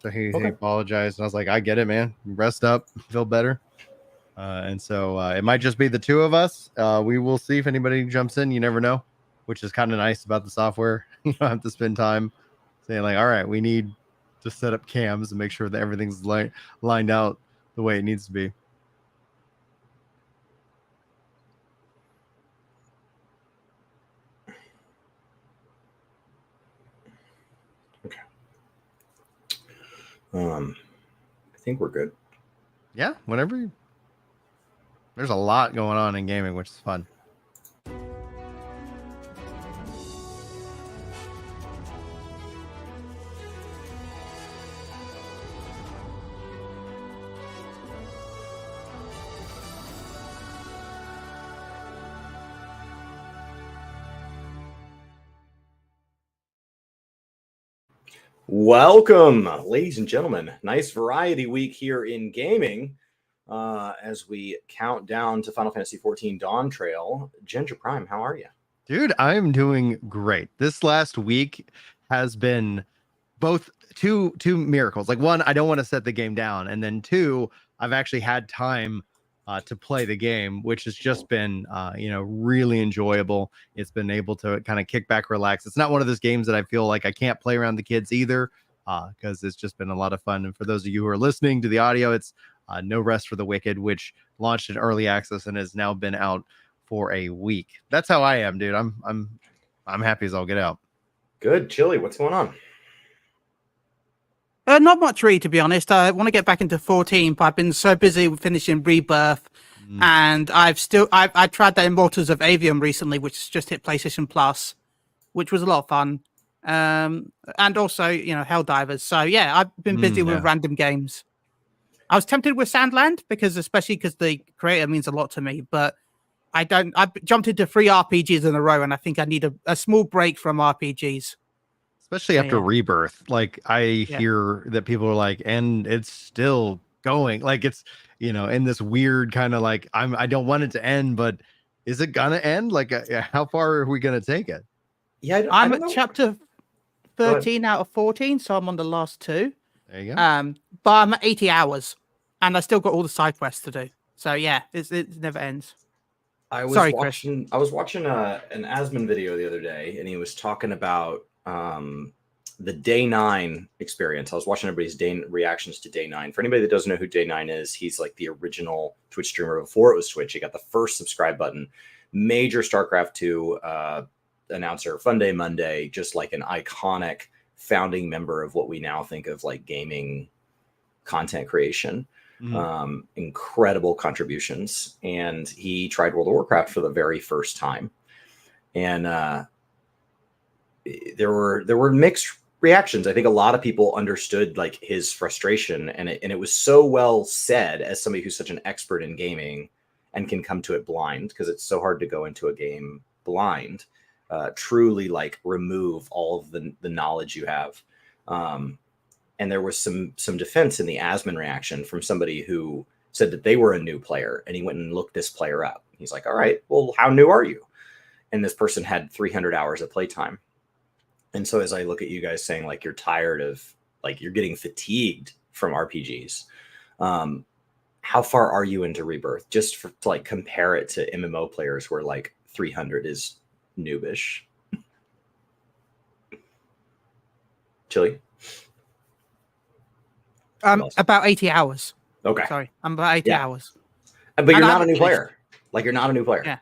So he Okay. apologized, and I was like, I get it, man. Rest up, feel better. And so it might just be the two of us. We will see if anybody jumps in. You never know, which is kind of nice about the software. You don't have to spend time saying like, all right, we need to set up cams and make sure that everything's lined out the way it needs to be. Okay. I think we're good. Yeah, whenever. There's a lot going on in gaming, which is fun. Welcome, ladies and gentlemen. Nice variety week here in gaming as we count down to Final Fantasy XIV Dawntrail. Ginger Prime, how are you? Dude, I'm doing great. This last week has been both two miracles. Like one, I don't want to set the game down, and then two, I've actually had time to play the game, which has just been really enjoyable. It's been able to kind of kick back, relax. It's not one of those games that I feel like I can't play around the kids either, because it's just been a lot of fun. And for those of you who are listening to the audio, it's No Rest for the Wicked, which launched in early access and has now been out for a week. That's how I am, dude. I'm happy as I'll get out. Good. Chili, what's going on? Not much really, to be honest. I want to get back into 14, but I've been so busy with finishing Rebirth, and I tried that Immortals of Avium recently, which just hit PlayStation Plus, which was a lot of fun. And also, Helldivers. So yeah, I've been busy with random games. I was tempted with Sandland especially because the creator means a lot to me, but I've jumped into 3 RPGs in a row, and I think I need a small break from RPGs. Especially after Rebirth. Like I hear that people are like, and it's still going. Like it's, in this weird kind of like, I don't want it to end, but is it gonna end? Like how far are we gonna take it? Yeah, I'm at chapter 13 out of 14, so I'm on the last 2. There you go. But I'm at 80 hours, and I still got all the side quests to do. So yeah, it never ends. I was watching an Asmon video the other day, and he was talking about the Day 9 experience. I was watching everybody's reactions to Day 9. For anybody that doesn't know who Day 9 is, he's like the original Twitch streamer before it was Twitch. He got the first subscribe button, major StarCraft 2 announcer, Fun Day Monday, just like an iconic founding member of what we now think of like gaming content creation. Incredible contributions, and he tried World of Warcraft for the very first time, and there were mixed reactions. I think a lot of people understood like his frustration, and it was so well said as somebody who's such an expert in gaming and can come to it blind, because it's so hard to go into a game blind, truly like remove all of the knowledge you have. And there was some defense in the Asmon reaction from somebody who said that they were a new player, and he went and looked this player up. He's like, all right, well, how new are you? And this person had 300 hours of playtime. And so as I look at you guys saying like you're tired of, like you're getting fatigued from RPGs, how far are you into Rebirth? Just to like compare it to MMO players where like 300 is noobish. Chili? About 80 hours. Okay. Sorry, I'm about 80 hours. But you're not a new player. Like you're not a new player. Yeah.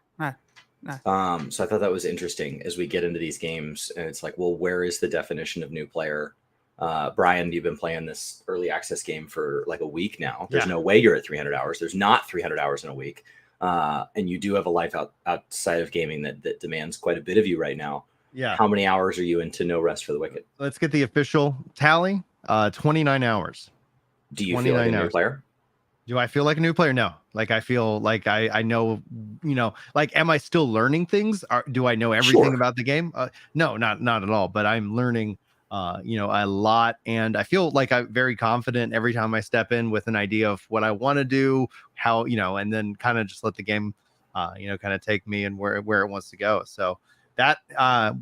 No. So I thought that was interesting as we get into these games, and it's like, well, where is the definition of new player? Brian, you've been playing this early access game for like a week now. There's no way you're at 300 hours. There's not 300 hours in a week. And you do have a life outside of gaming that demands quite a bit of you right now. Yeah. How many hours are you into No Rest for the Wicked? Let's get the official tally. 29 hours. Do you feel like a new player? Do I feel like a new player? No. Like I feel like I know, like, am I still learning things? Do I know everything about the game? No, not at all. But I'm learning, a lot, and I feel like I'm very confident every time I step in with an idea of what I want to do, how, and then kind of just let the game, kind of take me and where it wants to go. So that, I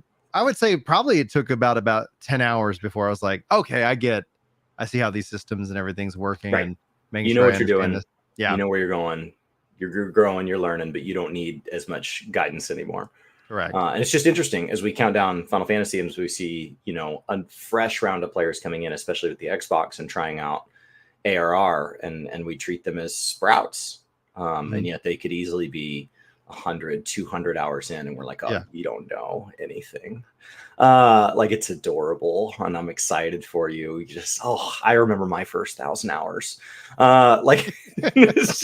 would say probably it took about 10 hours before I was like, okay, I get I see how these systems and everything's working, Right. and making You know sure what I you're understand doing. this. Yeah, You know where you're going. You're growing, you're learning, but you don't need as much guidance anymore. correct. And it's just interesting as we count down Final Fantasy and as we see, a fresh round of players coming in, especially with the Xbox and trying out ARR, and we treat them as sprouts. And yet they could easily be 100, 200 hours in, and we're like, oh, Yeah. you don't know anything. Like, it's adorable, and I'm excited for you. I remember my first 1,000 hours. Like, it's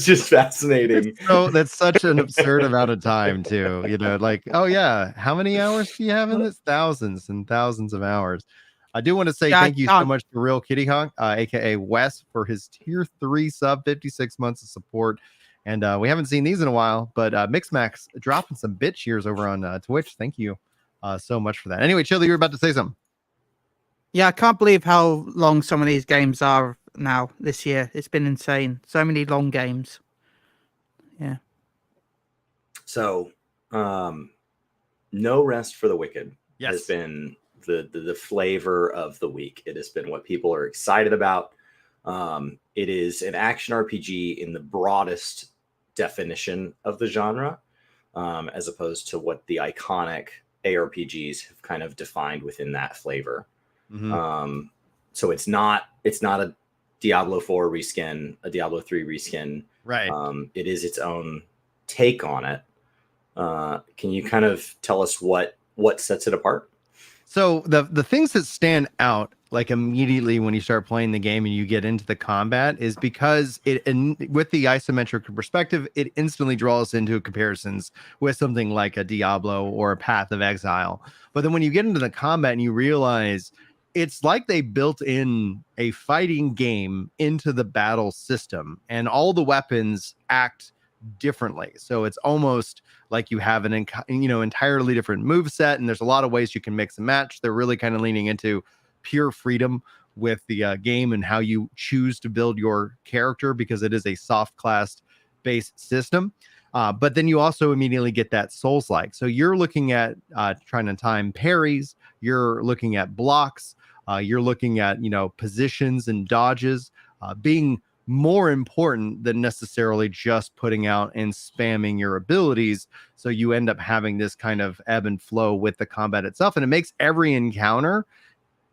just fascinating. So that's such an absurd amount of time too. Like, oh yeah, how many hours do you have in this? Thousands and thousands of hours. I do want to say thank you so much to Real Kitty Hawk, aka Wes, for his tier 3 sub, 56 months of support. And we haven't seen these in a while, but Mixmax dropping some bit cheers over on Twitch. Thank you so much for that. Anyway, Chili, you're about to say something. Yeah, I can't believe how long some of these games are now this year. It's been insane. So many long games. Yeah. So, No Rest for the Wicked has Yes. been the flavor of the week. It has been what people are excited about. It is an action RPG in the broadest definition of the genre, as opposed to what the iconic ARPGs have kind of defined within that flavor. So it's not a Diablo 4 reskin, a Diablo 3 reskin. Right. It is its own take on it. Can you kind of tell us what sets it apart? So the things that stand out like immediately when you start playing the game and you get into the combat is because with the isometric perspective, it instantly draws into comparisons with something like a Diablo or a Path of Exile. But then when you get into the combat and you realize it's like they built in a fighting game into the battle system, and all the weapons act differently. So it's almost like you have an entirely different move set, and there's a lot of ways you can mix and match. They're really kind of leaning into pure freedom with the game and how you choose to build your character, because it is a soft class based system. But then you also immediately get that Souls-like. So you're looking at trying to time parries, you're looking at blocks, you're looking at positions and dodges being more important than necessarily just putting out and spamming your abilities. So you end up having this kind of ebb and flow with the combat itself, and it makes every encounter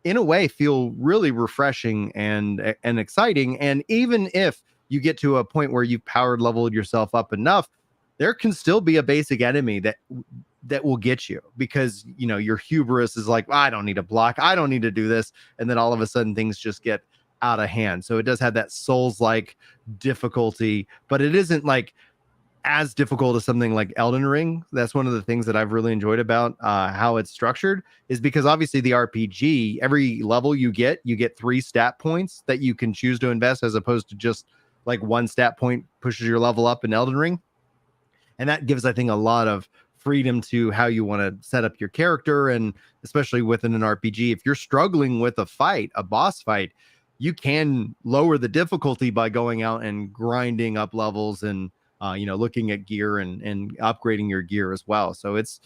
in a way feel really refreshing and exciting. And even if you get to a point where you've powered leveled yourself up enough, there can still be a basic enemy that will get you, because your hubris is like, I don't need a block, I don't need to do this, and then all of a sudden things just get out of hand. So it does have that Souls-like difficulty, but it isn't like as difficult as something like Elden Ring. That's one of the things that I've really enjoyed about how it's structured, is because obviously the RPG, every level you get 3 stat points that you can choose to invest, as opposed to just like 1 stat point pushes your level up in Elden Ring. And that gives, I think, a lot of freedom to how you want to set up your character. And especially within an RPG, if you're struggling with a boss fight, you can lower the difficulty by going out and grinding up levels and looking at gear and upgrading your gear as well. So it's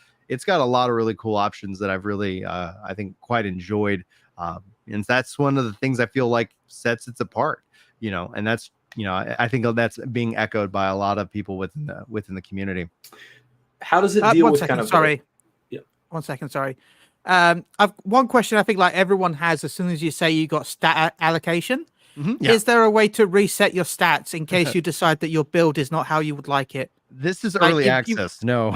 got a lot of really cool options that I've really I think quite enjoyed, and that's one of the things I feel like sets it apart. And that's I think that's being echoed by a lot of people within the community. How does it deal with second, kind of? Sorry. Yeah. 1 second. Sorry. I've one question I think like everyone has as soon as you say you got stat allocation. Yeah. Is there a way to reset your stats in case you decide that your build is not how you would like it? This is early access. No,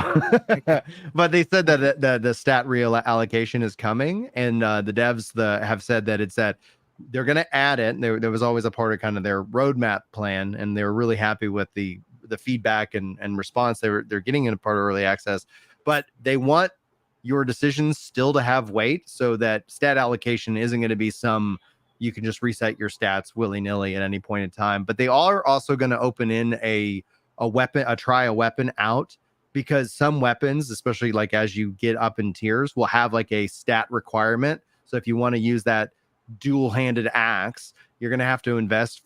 but they said that the stat reallocation is coming, and the devs have said that it's that they're going to add it. There was always a part of kind of their roadmap plan, and they were really happy with the feedback and response they're getting in a part of early access. But they want your decisions still to have weight, so that stat allocation isn't going to be you can just reset your stats willy-nilly at any point in time. But they are also going to open in a weapon out, because some weapons, especially like as you get up in tiers, will have like a stat requirement. So if you want to use that dual-handed axe, you're going to have to invest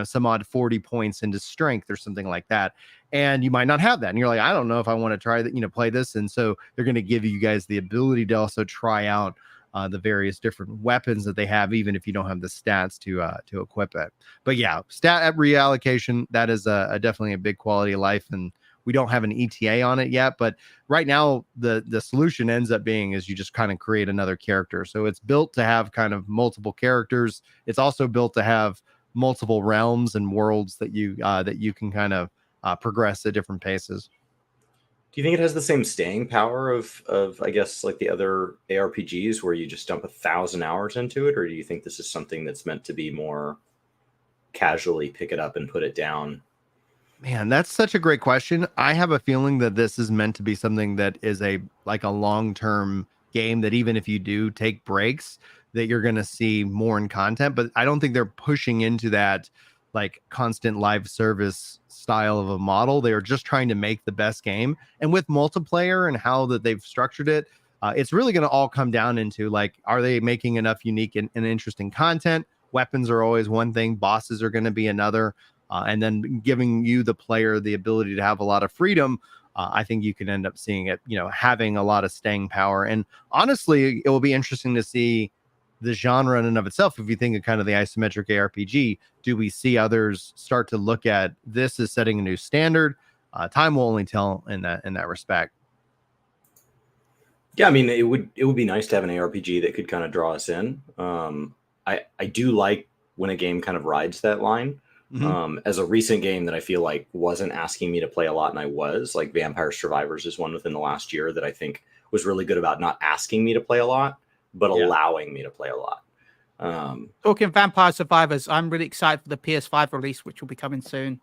some odd 40 points into strength or something like that, and you might not have that, and you're like, I don't know if I want to try that, play this. And so they're going to give you guys the ability to also try out the various different weapons that they have, even if you don't have the stats to equip it. But yeah, stat reallocation, that is definitely a big quality of life, and we don't have an ETA on it yet, but right now the solution ends up being is you just kind of create another character. So it's built to have kind of multiple characters. It's also built to have multiple realms and worlds that you can kind of progress at different paces. Do you think it has the same staying power of I guess like the other ARPGs where you just dump 1,000 hours into it, or do you think this is something that's meant to be more casually pick it up and put it down? Man, that's such a great question. I have a feeling that this is meant to be something that is a long-term game that even if you do take breaks, that you're going to see more in content, but I don't think they're pushing into that like constant live service style of a model. They are just trying to make the best game. And with multiplayer and how that they've structured it, it's really going to all come down into like, are they making enough unique and interesting content? Weapons are always one thing. Bosses are going to be another. And then giving you, the player, the ability to have a lot of freedom. I think you can end up seeing it, having a lot of staying power. And honestly, it will be interesting to see the genre in and of itself. If you think of kind of the isometric ARPG, do we see others start to look at this as setting a new standard? Time will only tell in that respect. Yeah, I mean, it would be nice to have an ARPG that could kind of draw us in. I do like when a game kind of rides that line. Mm-hmm. As a recent game that I feel like wasn't asking me to play a lot, and I was, like, Vampire Survivors is one within the last year that I think was really good about not asking me to play a lot, but allowing me to play a lot. Talking Vampire Survivors, I'm really excited for the PS5 release, which will be coming soon.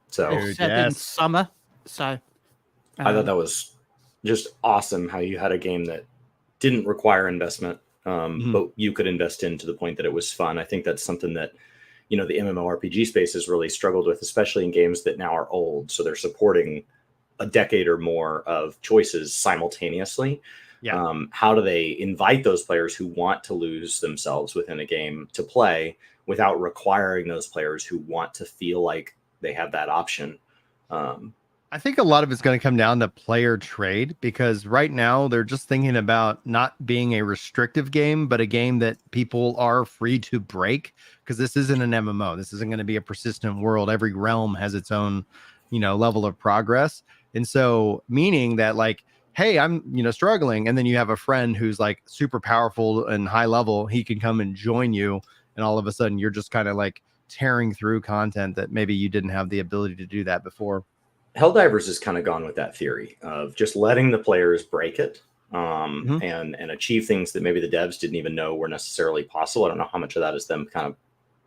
So it's set in summer. So I thought that was just awesome how you had a game that didn't require investment, but you could invest in to the point that it was fun. I think that's something that the MMORPG space has really struggled with, especially in games that now are old. So they're supporting a decade or more of choices simultaneously. Yeah. How do they invite those players who want to lose themselves within a game to play without requiring those players who want to feel like they have that option? I think a lot of it's going to come down to player trade, because right now they're just thinking about not being a restrictive game, but a game that people are free to break, because this isn't an MMO. This isn't going to be a persistent world. Every realm has its own, level of progress. And so meaning that like, hey, I'm, struggling. And then you have a friend who's like super powerful and high level. He can come and join you. And all of a sudden you're just kind of like tearing through content that maybe you didn't have the ability to do that before. Helldivers has kind of gone with that theory of just letting the players break it and achieve things that maybe the devs didn't even know were necessarily possible. I don't know how much of that is them kind of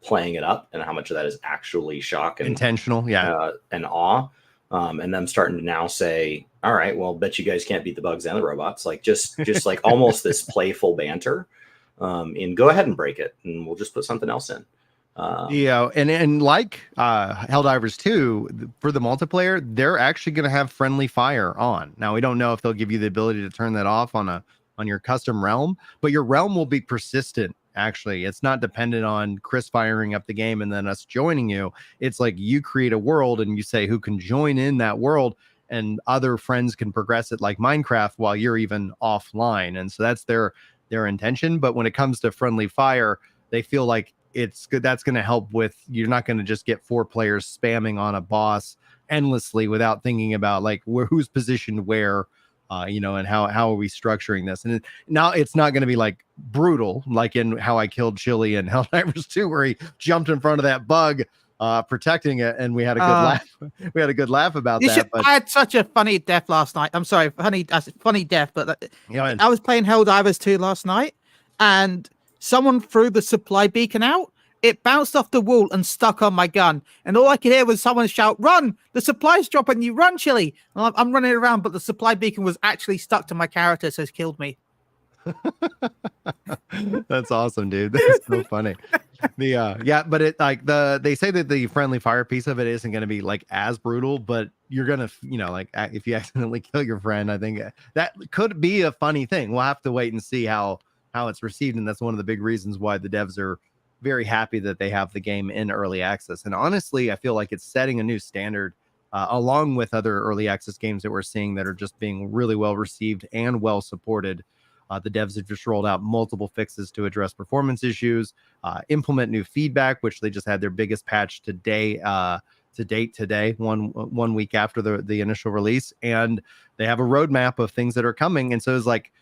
playing it up and how much of that is actually shock and intentional, and awe, and them starting to now say, all right, well, bet you guys can't beat the bugs and the robots. Like just like almost this playful banter and go ahead and break it and we'll just put something else in. And like Helldivers 2, for the multiplayer, they're actually going to have friendly fire on. Now, we don't know if they'll give you the ability to turn that off on your custom realm, but your realm will be persistent. Actually, it's not dependent on Chris firing up the game and then us joining you. It's like you create a world and you say who can join in that world, and other friends can progress it like Minecraft while you're even offline. And so that's their intention. But when it comes to friendly fire, they feel like it's good. That's going to help with, you're not going to just get 4 players spamming on a boss endlessly without thinking about like who's positioned where, and how are we structuring this? And now it's not going to be like brutal, like in how I killed Chili and Helldivers 2, where he jumped in front of that bug, protecting it. And we had a good laugh. We had a good laugh about that. But I had such a funny death last night. I'm sorry, funny death, but and I was playing Helldivers 2 last night, and someone threw the supply beacon out. It bounced off the wall and stuck on my gun. And all I could hear was someone shout, "Run! The supply's dropping you! Run, Chili!" And I'm running around, but the supply beacon was actually stuck to my character, so it's killed me. That's awesome, dude. That's so funny. But it like they say that the friendly fire piece of it isn't going to be like as brutal, but you're gonna, if you accidentally kill your friend, I think that could be a funny thing. We'll have to wait and see how it's received, and that's one of the big reasons why the devs are very happy that they have the game in early access. And honestly, I feel like it's setting a new standard, along with other early access games that we're seeing that are just being really well received and well supported. The devs have just rolled out multiple fixes to address performance issues, implement new feedback, which they just had their biggest patch today, one week after the initial release, and they have a roadmap of things that are coming. And so it's like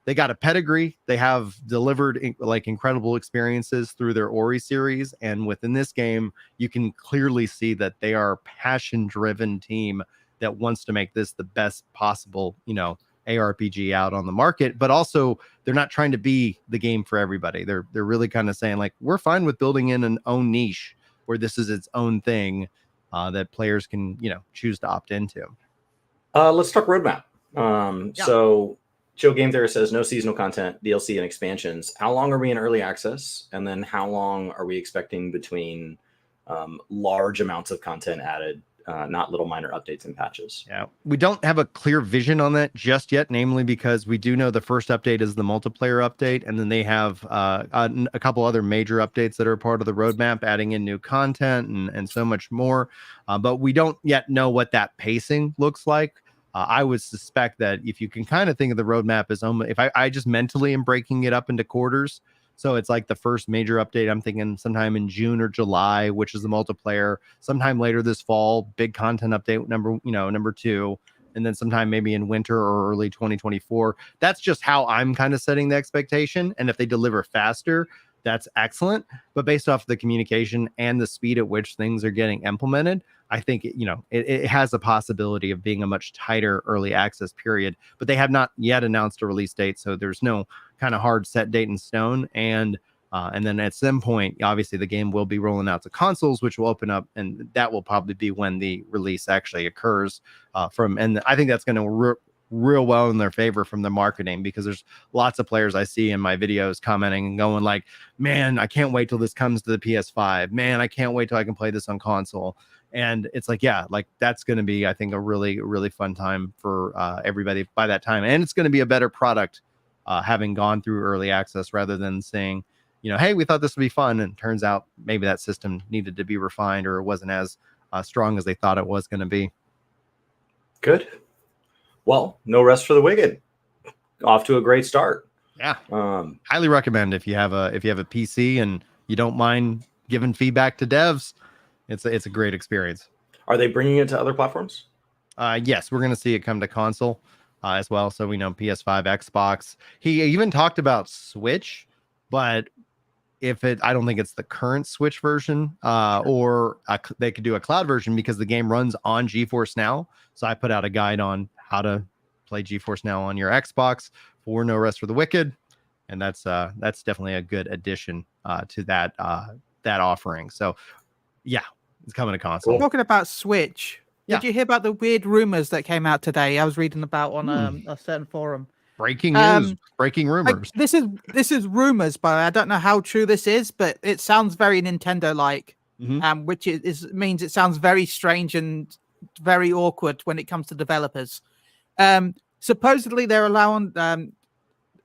they got a pedigree. They have delivered incredible experiences through their Ori series, and within this game, you can clearly see that they are a passion-driven team that wants to make this the best possible, ARPG out on the market. But also, they're not trying to be the game for everybody. They're really kind of saying, like, we're fine with building in an own niche where this is its own thing that players can, choose to opt into. Let's talk roadmap. So Joe Game Theorist says no seasonal content, DLC, and expansions. How long are we in early access? And then how long are we expecting between large amounts of content added, not little minor updates and patches? Yeah, we don't have a clear vision on that just yet, namely because we do know the first update is the multiplayer update, and then they have a couple other major updates that are part of the roadmap, adding in new content and so much more. But we don't yet know what that pacing looks like. I would suspect that if you can kind of think of the roadmap as if I just mentally am breaking it up into quarters. So it's like the first major update, I'm thinking sometime in June or July, which is the multiplayer. Sometime later this fall, big content update number 2, and then sometime maybe in winter or early 2024. That's just how I'm kind of setting the expectation. And if they deliver faster, that's excellent. But based off the communication and the speed at which things are getting implemented, I think it has a possibility of being a much tighter early access period. But they have not yet announced a release date, so there's no kind of hard set date in stone. And then at some point, obviously, the game will be rolling out to consoles, which will open up, and that will probably be when the release actually occurs. And I think that's going to real well in their favor from the marketing, because there's lots of players I see in my videos commenting and going like, man, I can't wait till this comes to the PS5. Man, I can't wait till I can play this on console. And it's like, yeah, like that's going to be, I think, a really, really fun time for everybody by that time. And it's going to be a better product having gone through early access rather than saying, hey, we thought this would be fun. And it turns out maybe that system needed to be refined, or it wasn't as strong as they thought it was going to be. Good. Well, no rest for the wicked. Off to a great start. Yeah. Highly recommend if you have a PC and you don't mind giving feedback to devs. It's a great experience. Are they bringing it to other platforms? Yes, we're going to see it come to console as well. So we know PS5, Xbox. He even talked about Switch, but I don't think it's the current Switch version, or they could do a cloud version, because the game runs on GeForce Now. So I put out a guide on how to play GeForce Now on your Xbox for No Rest for the Wicked, and that's definitely a good addition to that offering. So yeah, it's coming to console. Talking about Switch, did you hear about the weird rumors that came out today? I was reading about on a certain forum. Breaking news, breaking rumors. This is rumors, but I don't know how true this is, but it sounds very Nintendo-like, which means it sounds very strange and very awkward when it comes to developers. Supposedly, they're allowing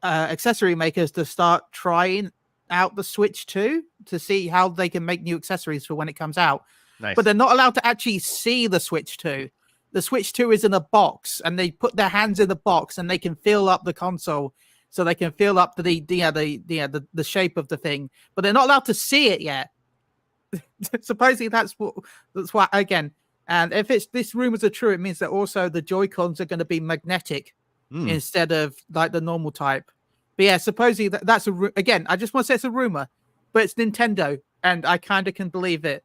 accessory makers to start trying out the Switch 2 to see how they can make new accessories for when it comes out. Nice. But they're not allowed to actually see the Switch 2. The Switch 2 is in a box, and they put their hands in the box, and they can feel up the console, so they can feel up the shape of the thing. But they're not allowed to see it yet. Supposedly, that's what again. And if this rumors are true, it means that also the Joy-Cons are going to be magnetic instead of like the normal type. But yeah, supposedly that's again. I just want to say it's a rumor, but it's Nintendo, and I kind of can believe it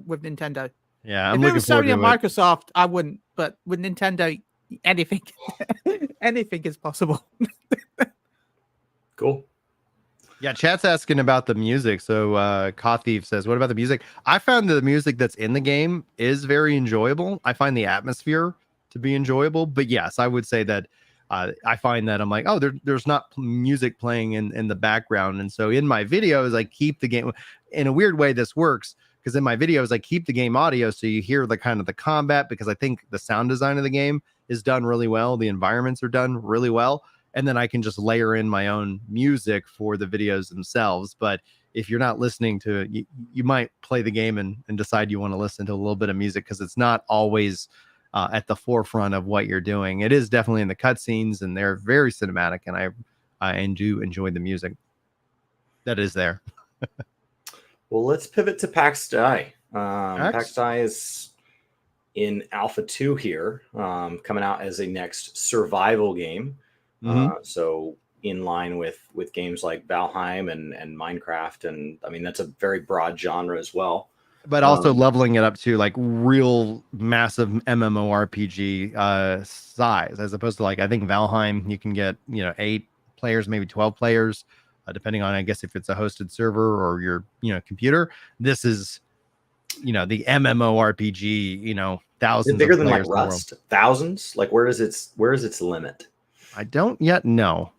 with Nintendo. Yeah, if it was Sony or Microsoft, I wouldn't. But with Nintendo, anything is possible. Cool. Yeah, chat's asking about the music. So Kothief says, what about the music? I found the music that's in the game is very enjoyable. I find the atmosphere to be enjoyable. But yes, I would say that I find that I'm like, oh, there's not music playing in the background. And so in my videos, I keep the game. In a weird way, this works, because in my videos, I keep the game audio, so you hear the kind of the combat, because I think the sound design of the game is done really well. The environments are done really well. And then I can just layer in my own music for the videos themselves. But if you're not listening to it, you might play the game and decide you want to listen to a little bit of music, because it's not always at the forefront of what you're doing. It is definitely in the cutscenes, and they're very cinematic, and I do enjoy the music that is there. Well, let's pivot to Pax Dei. Pax? Pax Dei is in Alpha 2 here, coming out as a next survival game. So in line with games like Valheim and Minecraft, and I mean that's a very broad genre as well. But also leveling it up to like real massive MMORPG size, as opposed to like I think Valheim you can get 8 players, maybe 12 players, depending on I guess if it's a hosted server or your computer. This is the MMORPG, thousands. Is it bigger of than like players in the world. Rust? Thousands? Like where is its limit? I don't yet know.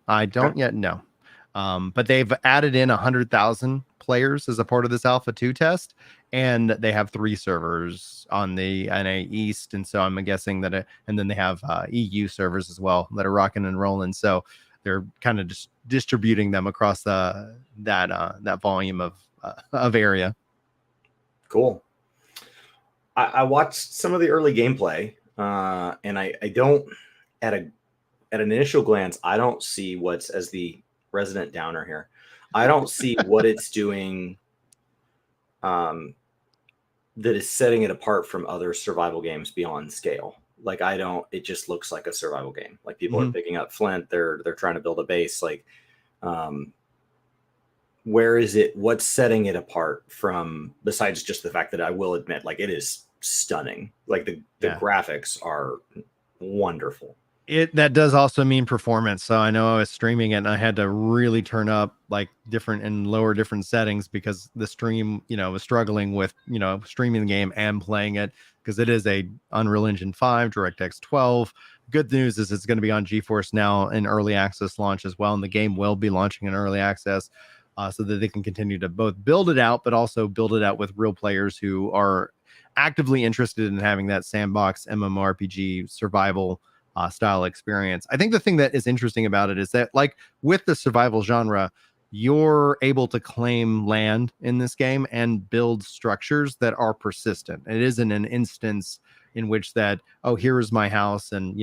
But they've added in 100,000 players as a part of this Alpha 2 test, and they have 3 servers on the NA East, and so I'm guessing that and then they have EU servers as well that are rocking and rolling. So they're kind of just distributing them across that volume of area. Cool. I watched some of the early gameplay, and I don't at an initial glance I don't see what's as the resident downer here. I don't see what it's doing that is setting it apart from other survival games beyond scale. Like it just looks like a survival game. Like people are picking up flint, they're trying to build a base. Like where is it? What's setting it apart from, besides just the fact that I will admit, like it is stunning. Like the graphics are wonderful. That does also mean performance. So I know I was streaming it and I had to really turn up like different and lower different settings because the stream, was struggling with, streaming the game and playing it because it is a Unreal Engine 5, DirectX 12. Good news is it's going to be on GeForce Now in early access launch as well. And the game will be launching in early access so that they can continue to both build it out, but also build it out with real players who are actively interested in having that sandbox MMORPG survival style experience. I think the thing that is interesting about it is that, like with the survival genre, you're able to claim land in this game and build structures that are persistent. It isn't an instance in which that, oh, here is my house, and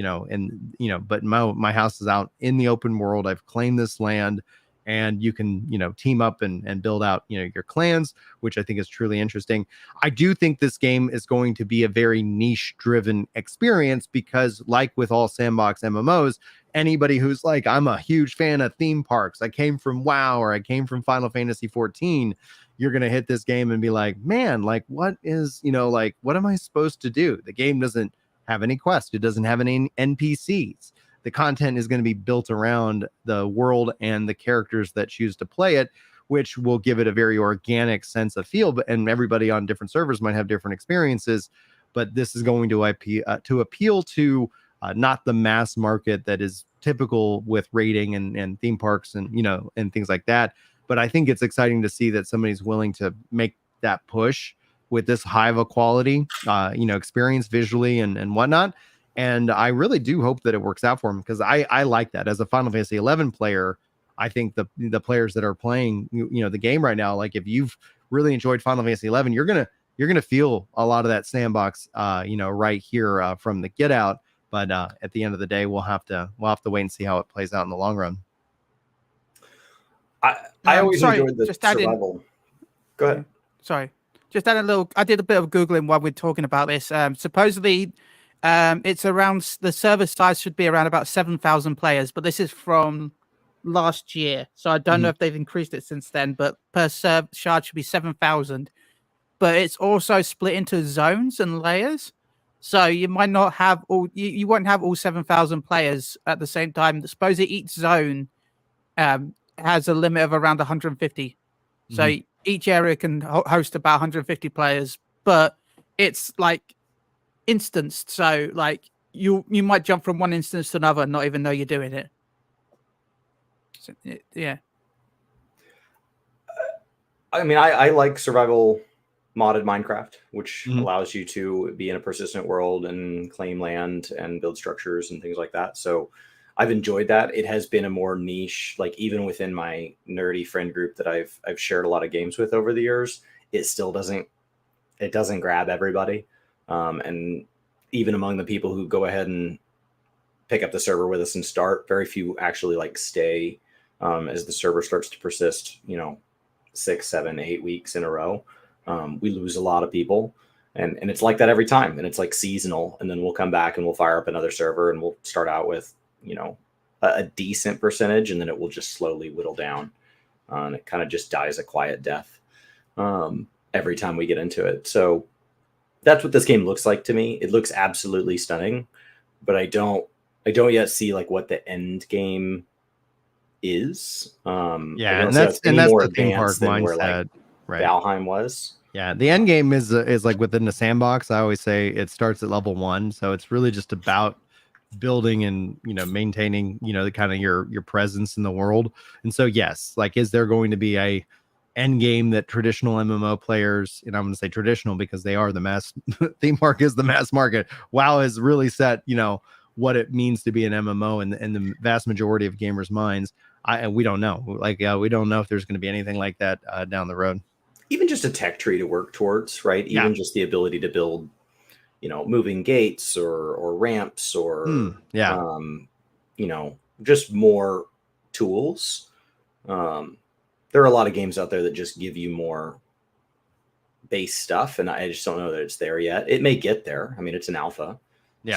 but my house is out in the open world. I've claimed this land. And you can, team up and build out, your clans, which I think is truly interesting. I do think this game is going to be a very niche-driven experience because, like with all sandbox MMOs, anybody who's like, I'm a huge fan of theme parks, I came from WoW or I came from Final Fantasy 14, you're going to hit this game and be like, man, like, what is, what am I supposed to do? The game doesn't have any quests. It doesn't have any NPCs. The content is going to be built around the world and the characters that choose to play it, which will give it a very organic sense of feel. And everybody on different servers might have different experiences, but this is going to appeal to not the mass market that is typical with raiding and theme parks and and things like that. But I think it's exciting to see that somebody's willing to make that push with this high of a quality, experience visually and whatnot. And I really do hope that it works out for him because I like that. As a Final Fantasy 11 player, I think the players that are playing the game right now, like if you've really enjoyed Final Fantasy 11, you're gonna feel a lot of that sandbox right here from the get out. But at the end of the day, we'll have to wait and see how it plays out in the long run. I always enjoyed the survival. Go ahead. Sorry, just add a little. I did a bit of Googling while we're talking about this. Supposedly. It's around, the server size should be around about 7,000 players, but this is from last year. So I don't know if they've increased it since then, but per server shard should be 7,000. But it's also split into zones and layers. So you might not have you won't have all 7,000 players at the same time. Supposedly each zone has a limit of around 150. So each area can host about 150 players, but it's like instanced, so like you might jump from one instance to another and not even know you're doing it. So, yeah. I mean, I like survival modded Minecraft, which allows you to be in a persistent world and claim land and build structures and things like that. So I've enjoyed that. It has been a more niche, like even within my nerdy friend group that I've shared a lot of games with over the years, it still doesn't grab everybody. And even among the people who go ahead and pick up the server with us and start, very few actually like stay as the server starts to persist, 6, 7, 8 weeks in a row. We lose a lot of people, and it's like that every time, and it's like seasonal, and then we'll come back and we'll fire up another server and we'll start out with, a decent percentage, and then it will just slowly whittle down. And it kind of just dies a quiet death every time we get into it. So that's what this game looks like to me. It looks absolutely stunning, but I don't yet see like what the end game is. And that's the theme park mindset, right? Valheim was. Yeah, the end game is like within the sandbox. I always say it starts at level 1, so it's really just about building and maintaining the kind of your presence in the world. And so yes, like, is there going to be a end game that traditional MMO players, and I'm going to say traditional because they are the mass theme park is the mass market. WoW has really set what it means to be an MMO in the vast majority of gamers' minds. We don't know. We don't know if there's going to be anything like that down the road. Even just a tech tree to work towards, right? Even just the ability to build, moving gates or ramps or just more tools. There are a lot of games out there that just give you more base stuff, and I just don't know that it's there yet. It may get there. I mean, it's an alpha,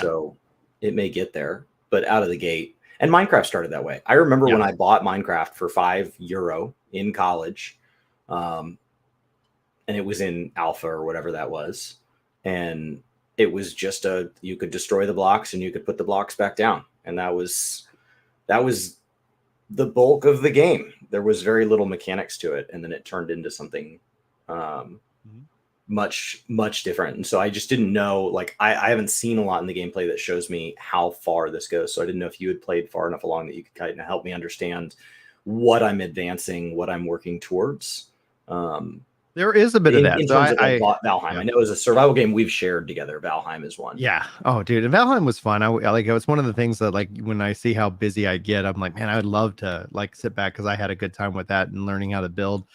so it may get there. But out of the gate, and Minecraft started that way. I remember when I bought Minecraft for €5 in college, and it was in alpha or whatever that was, and it was just you could destroy the blocks and you could put the blocks back down, and that was the bulk of the game. There was very little mechanics to it, and then it turned into something much, much different. And so I just didn't know, like, I haven't seen a lot in the gameplay that shows me how far this goes. So I didn't know if you had played far enough along that you could kind of help me understand what I'm advancing, what I'm working towards. There is a bit of that. In terms of Valheim. I know it was a survival game we've shared together. Valheim is one. Yeah. Oh, dude. And Valheim was fun. I like it. Was one of the things that, like, when I see how busy I get, I'm like, man, I would love to like sit back because I had a good time with that and learning how to build.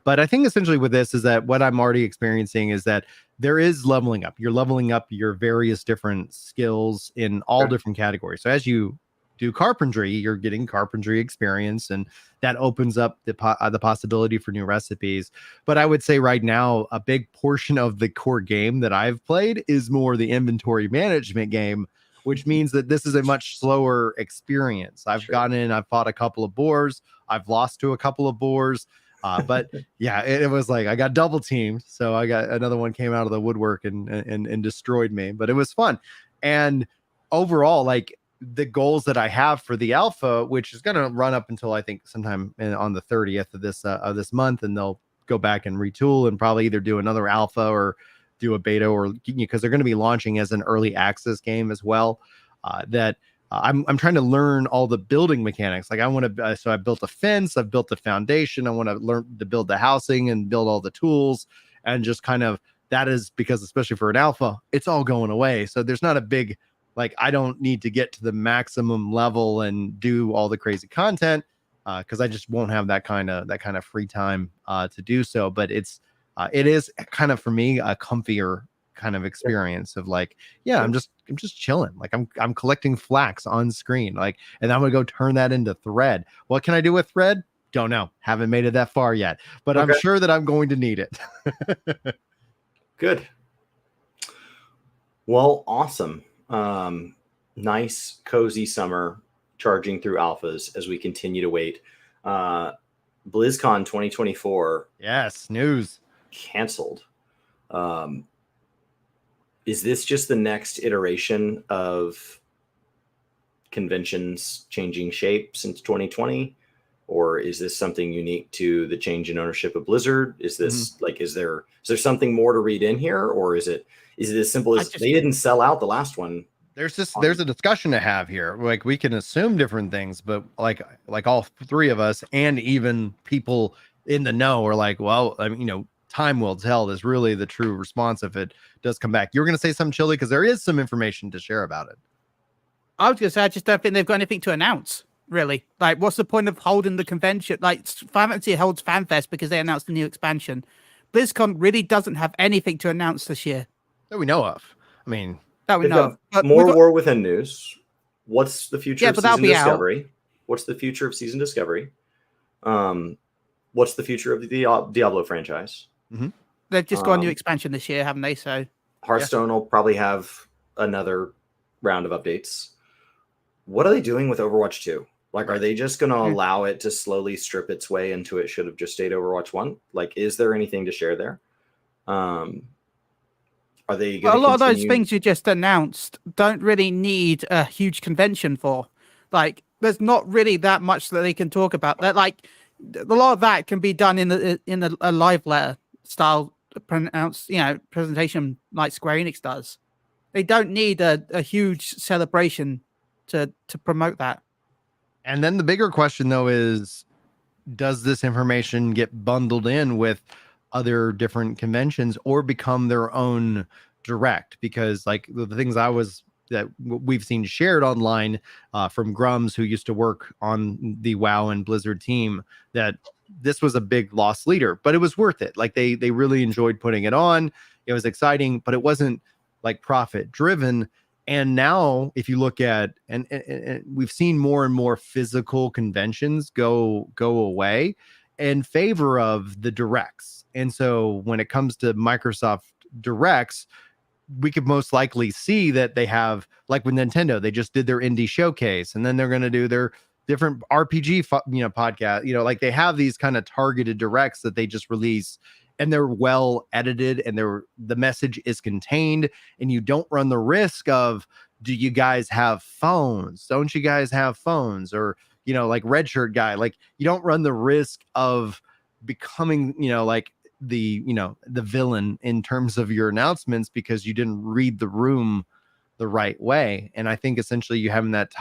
But I think essentially with this is that what I'm already experiencing is that there is leveling up. You're leveling up your various different skills in all different categories. So as you do carpentry, you're getting carpentry experience, and that opens up the possibility for new recipes. But I would say right now, a big portion of the core game that I've played is more the inventory management game, which means that this is a much slower experience. I've gone in, I've fought a couple of boars, I've lost to a couple of boars. But yeah, it was like I got double teamed. So I got another one came out of the woodwork and destroyed me, but it was fun. And overall, like, the goals that I have for the alpha, which is going to run up until I think sometime on the 30th of this month, and they'll go back and retool and probably either do another alpha or do a beta, or because they're going to be launching as an early access game as well. I'm trying to learn all the building mechanics. Like, I want to, so I built a fence, I've built the foundation. I want to learn to build the housing and build all the tools, and just kind of, that is because, especially for an alpha, it's all going away. So there's not a big, like, I don't need to get to the maximum level and do all the crazy content because I just won't have that kind of free time to do so. But it is kind of, for me, a comfier kind of experience of like, I'm just chilling. Like, I'm collecting flax on screen, like, and I'm gonna go turn that into thread. What can I do with thread? Don't know. Haven't made it that far yet, but I'm sure that I'm going to need it. Good. Well, awesome. Nice, cozy summer, charging through alphas as we continue to wait. BlizzCon 2024. Yes, news. Canceled. Is this just the next iteration of conventions changing shape since 2020? Or is this something unique to the change in ownership of Blizzard? Is this like, is there something more to read in here? Or is it as simple as they didn't sell out the last one? There's a discussion to have here. Like, we can assume different things, but like all three of us and even people in the know are like, well, I mean, time will tell is really the true response if it does come back. You're going to say something, Chili, because there is some information to share about it. I was going to say, I just don't think they've got anything to announce, really. Like, what's the point of holding the convention? Like, Final Fantasy holds FanFest because they announced the new expansion. BlizzCon really doesn't have anything to announce this year that we know of. I mean, That we They've know. got But more War Within news. What's the future of but that'll Season be out. Discovery? What's the future of Season Discovery? What's the future of the Diablo franchise? Mm-hmm. They've just got a new expansion this year, haven't they? So Hearthstone will probably have another round of updates. What are they doing with Overwatch 2? Like, are they just going to allow it to slowly strip its way into it should have just stayed Overwatch 1? Like, is there anything to share there? Are they going to a lot of those things you just announced don't really need a huge convention for. Like, there's not really that much that they can talk about. That like a lot of that can be done in a live letter style presentation like Square Enix does. They don't need a huge celebration to promote that. And then the bigger question, though, is does this information get bundled in with other different conventions or become their own direct? Because like the things that we've seen shared online from Grums, who used to work on the WoW and Blizzard team, that this was a big loss leader, but it was worth it. Like they really enjoyed putting it on. It was exciting, but it wasn't like profit driven. And now if you look at and we've seen more and more physical conventions go away in favor of the directs. And so when it comes to Microsoft directs, we could most likely see that they have, like with Nintendo, they just did their indie showcase, and then they're going to do their different RPG podcast, like they have these kind of targeted directs that they just release, and they're well edited, and the message is contained, and you don't run the risk of, do you guys have phones? Don't you guys have phones? Or, like Red Shirt Guy, like you don't run the risk of becoming, like the villain in terms of your announcements because you didn't read the room the right way. And I think essentially you having that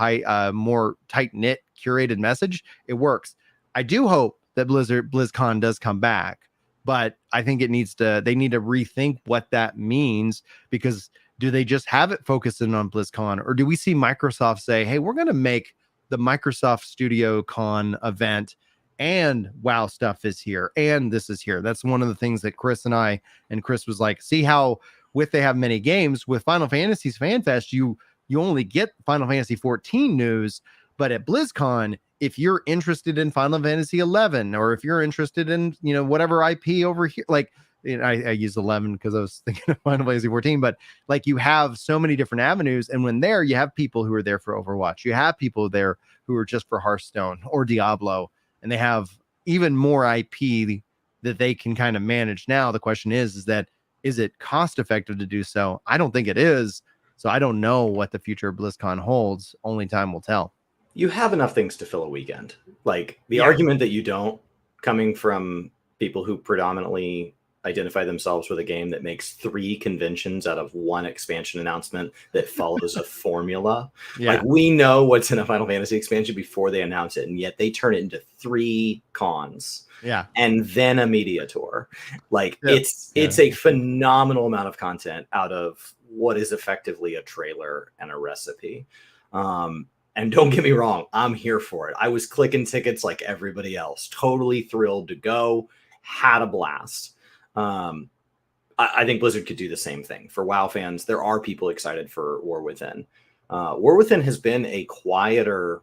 more tight-knit curated message, it works. I do hope that BlizzCon does come back, but I think they need to rethink what that means, because do they just have it focused in on BlizzCon, or do we see Microsoft say, hey, we're going to make the Microsoft Studio Con event and WoW stuff is here and this is here? That's one of the things that Chris was like, see how with they have many games with Final Fantasy's Fan Fest, you only get Final Fantasy 14 news, but at BlizzCon, if you're interested in Final Fantasy 11, or if you're interested in, whatever IP over here, like, I use 11 because I was thinking of Final Fantasy 14, but like you have so many different avenues. And when you have people who are there for Overwatch, you have people there who are just for Hearthstone or Diablo, and they have even more IP that they can kind of manage. Now, the question is it cost effective to do so? I don't think it is. So I don't know what the future of BlizzCon holds. Only time will tell. You have enough things to fill a weekend. Like the argument that you don't, coming from people who predominantly identify themselves with a game that makes 3 conventions out of 1 expansion announcement that follows a formula. Like we know what's in a Final Fantasy expansion before they announce it, and yet they turn it into 3 cons. Yeah. And then a media tour. Like it's a phenomenal amount of content out of what is effectively a trailer and a recipe. And don't get me wrong, I'm here for it. I was clicking tickets like everybody else, totally thrilled to go, had a blast. I think Blizzard could do the same thing for WoW fans. There are people excited for War Within. War Within has been a quieter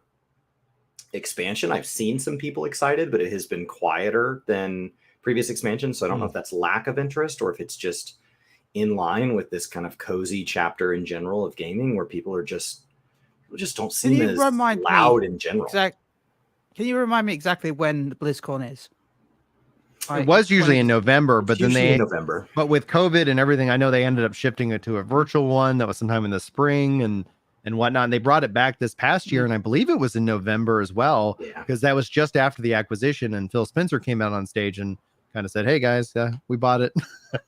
expansion. I've seen some people excited, but it has been quieter than previous expansions. So I don't know if that's lack of interest or if it's just in line with this kind of cozy chapter in general of gaming where people just don't seem as loud in general. Can you remind me exactly when BlizzCon is? It was usually in November, but then November. But with COVID and everything, I know they ended up shifting it to a virtual one that was sometime in the spring and whatnot. And they brought it back this past year, and I believe it was in November as well, because that was just after the acquisition. And Phil Spencer came out on stage and kind of said, "Hey guys, we bought it."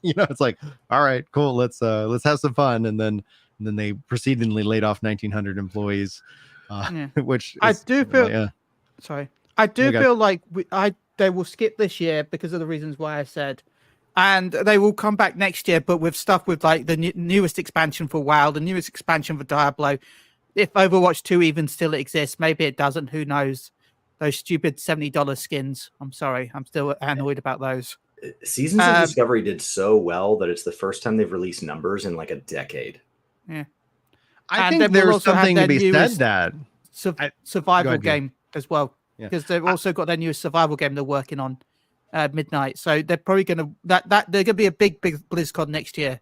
It's like, all right, cool, let's have some fun. And then they proceedingly laid off 1,900 employees, which I do feel. Sorry, I do feel like they will skip this year because of the reasons why I said, and they will come back next year, but with stuff with like the newest expansion for WoW, the newest expansion for Diablo. If Overwatch 2 even still exists, maybe it doesn't. Who knows? Those stupid $70 skins. I'm sorry, I'm still annoyed about those. Seasons of Discovery did so well that it's the first time they've released numbers in like a decade. Yeah. I And think then we'll there's also have something to their be said newest that I- go survival ahead, Gil. game as well, Yeah. because they've also got their newest survival game they're working on, Midnight. So they're probably gonna they're gonna be a big BlizzCon next year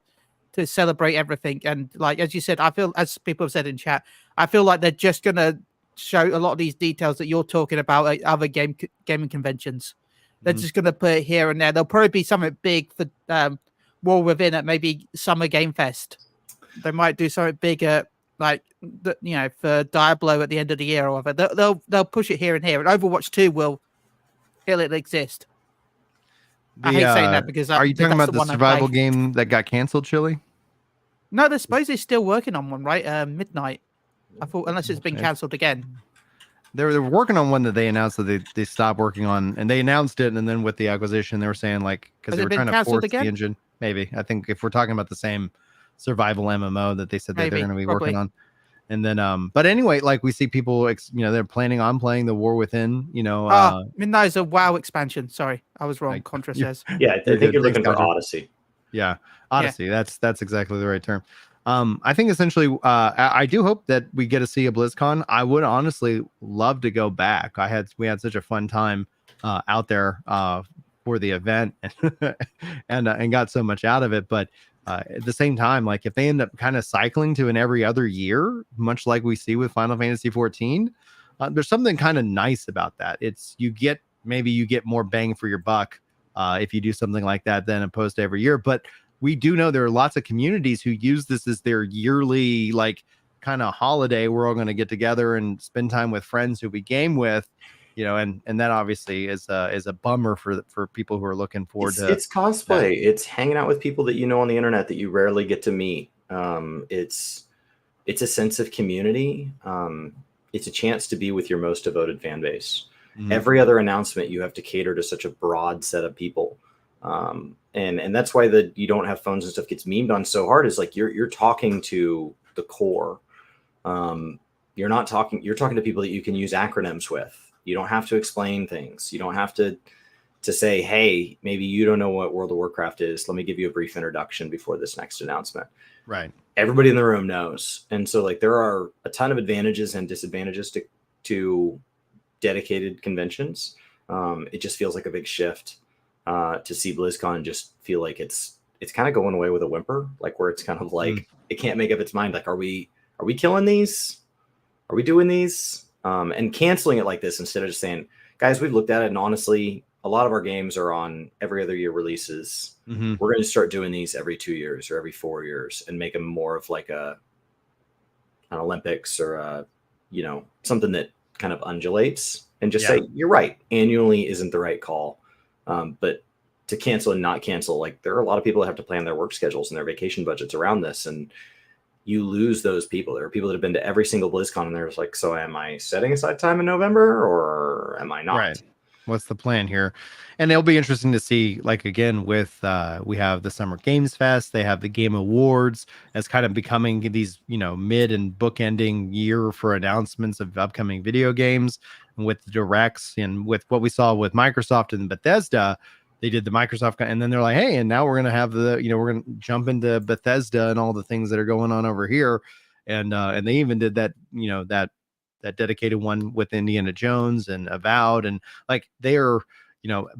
to celebrate everything. And like as you said, I feel, as people have said in chat, I feel like they're just gonna show a lot of these details that you're talking about at other gaming conventions. They're just gonna put it here and there. There'll probably be something big for War Within at maybe Summer Game Fest. They might do something bigger, like for Diablo at the end of the year or whatever. They'll push it here and here. And Overwatch 2 it'll exist. I hate saying that because are you talking that's about the the one I survival play. game that got canceled, Chili? No, they're supposedly still working on one, right? Midnight. I thought, unless it's been cancelled again. They're working on one that they announced that they stopped working on, and they announced it, and then with the acquisition, they were saying like because Has they it were been trying to cancelled force the again? engine. Maybe I think if we're talking about the same survival MMO that they said that they're Maybe, going to be probably. working on, and then but anyway, like we see people, they're planning on playing the War Within. Midnight is a WoW expansion. Sorry, I was wrong. Like, Contra yeah. says. Yeah, I You're think good. you're Thanks, looking for Dodger. Odyssey. Yeah, Odyssey. That's exactly the right term. I think essentially, I do hope that we get to see a BlizzCon. I would honestly love to go back. We had such a fun time out there for the event, and got so much out of it. But at the same time, like if they end up kind of cycling to an every other year, much like we see with Final Fantasy 14, there's something kind of nice about that. You get more bang for your buck if you do something like that than opposed to every year. But we do know there are lots of communities who use this as their yearly like kind of holiday. We're all going to get together and spend time with friends who we game with, and that obviously is a bummer for people who are looking forward to. It's cosplay. It's hanging out with people that you know on the internet that you rarely get to meet. It's a sense of community. It's a chance to be with your most devoted fan base. Mm-hmm. Every other announcement, you have to cater to such a broad set of people. And that's why you don't have phones and stuff gets memed on so hard, is like you're talking to the core. You're talking to people that you can use acronyms with. You don't have to explain things. You don't have to say, hey, maybe you don't know what World of Warcraft is. Let me give you a brief introduction before this next announcement. Right. Everybody in the room knows. And so like there are a ton of advantages and disadvantages to dedicated conventions. It just feels like a big shift to see BlizzCon just feel like it's kind of going away with a whimper, like where it's kind of like it can't make up its mind. Like, are we killing these? Are we doing these? And canceling it like this instead of just saying, guys, we've looked at it, and honestly, a lot of our games are on every other year releases. Mm-hmm. We're going to start doing these every 2 years or every 4 years and make them more of like an Olympics or something that kind of undulates, and just say, you're right, annually isn't the right call. But to cancel and not cancel, like there are a lot of people that have to plan their work schedules and their vacation budgets around this, and you lose those people. There are people that have been to every single BlizzCon, and they're just like, so am I setting aside time in November or am I not? Right. What's the plan here? And it'll be interesting to see, like, again, with we have the Summer Games Fest, they have the Game Awards as kind of becoming these, mid and bookending year for announcements of upcoming video games, and with the directs and with what we saw with Microsoft and Bethesda. They did the Microsoft, and then they're like, hey, and now we're going to have we're going to jump into Bethesda and all the things that are going on over here. And they even did that, that dedicated one with Indiana Jones and Avowed, and like they are,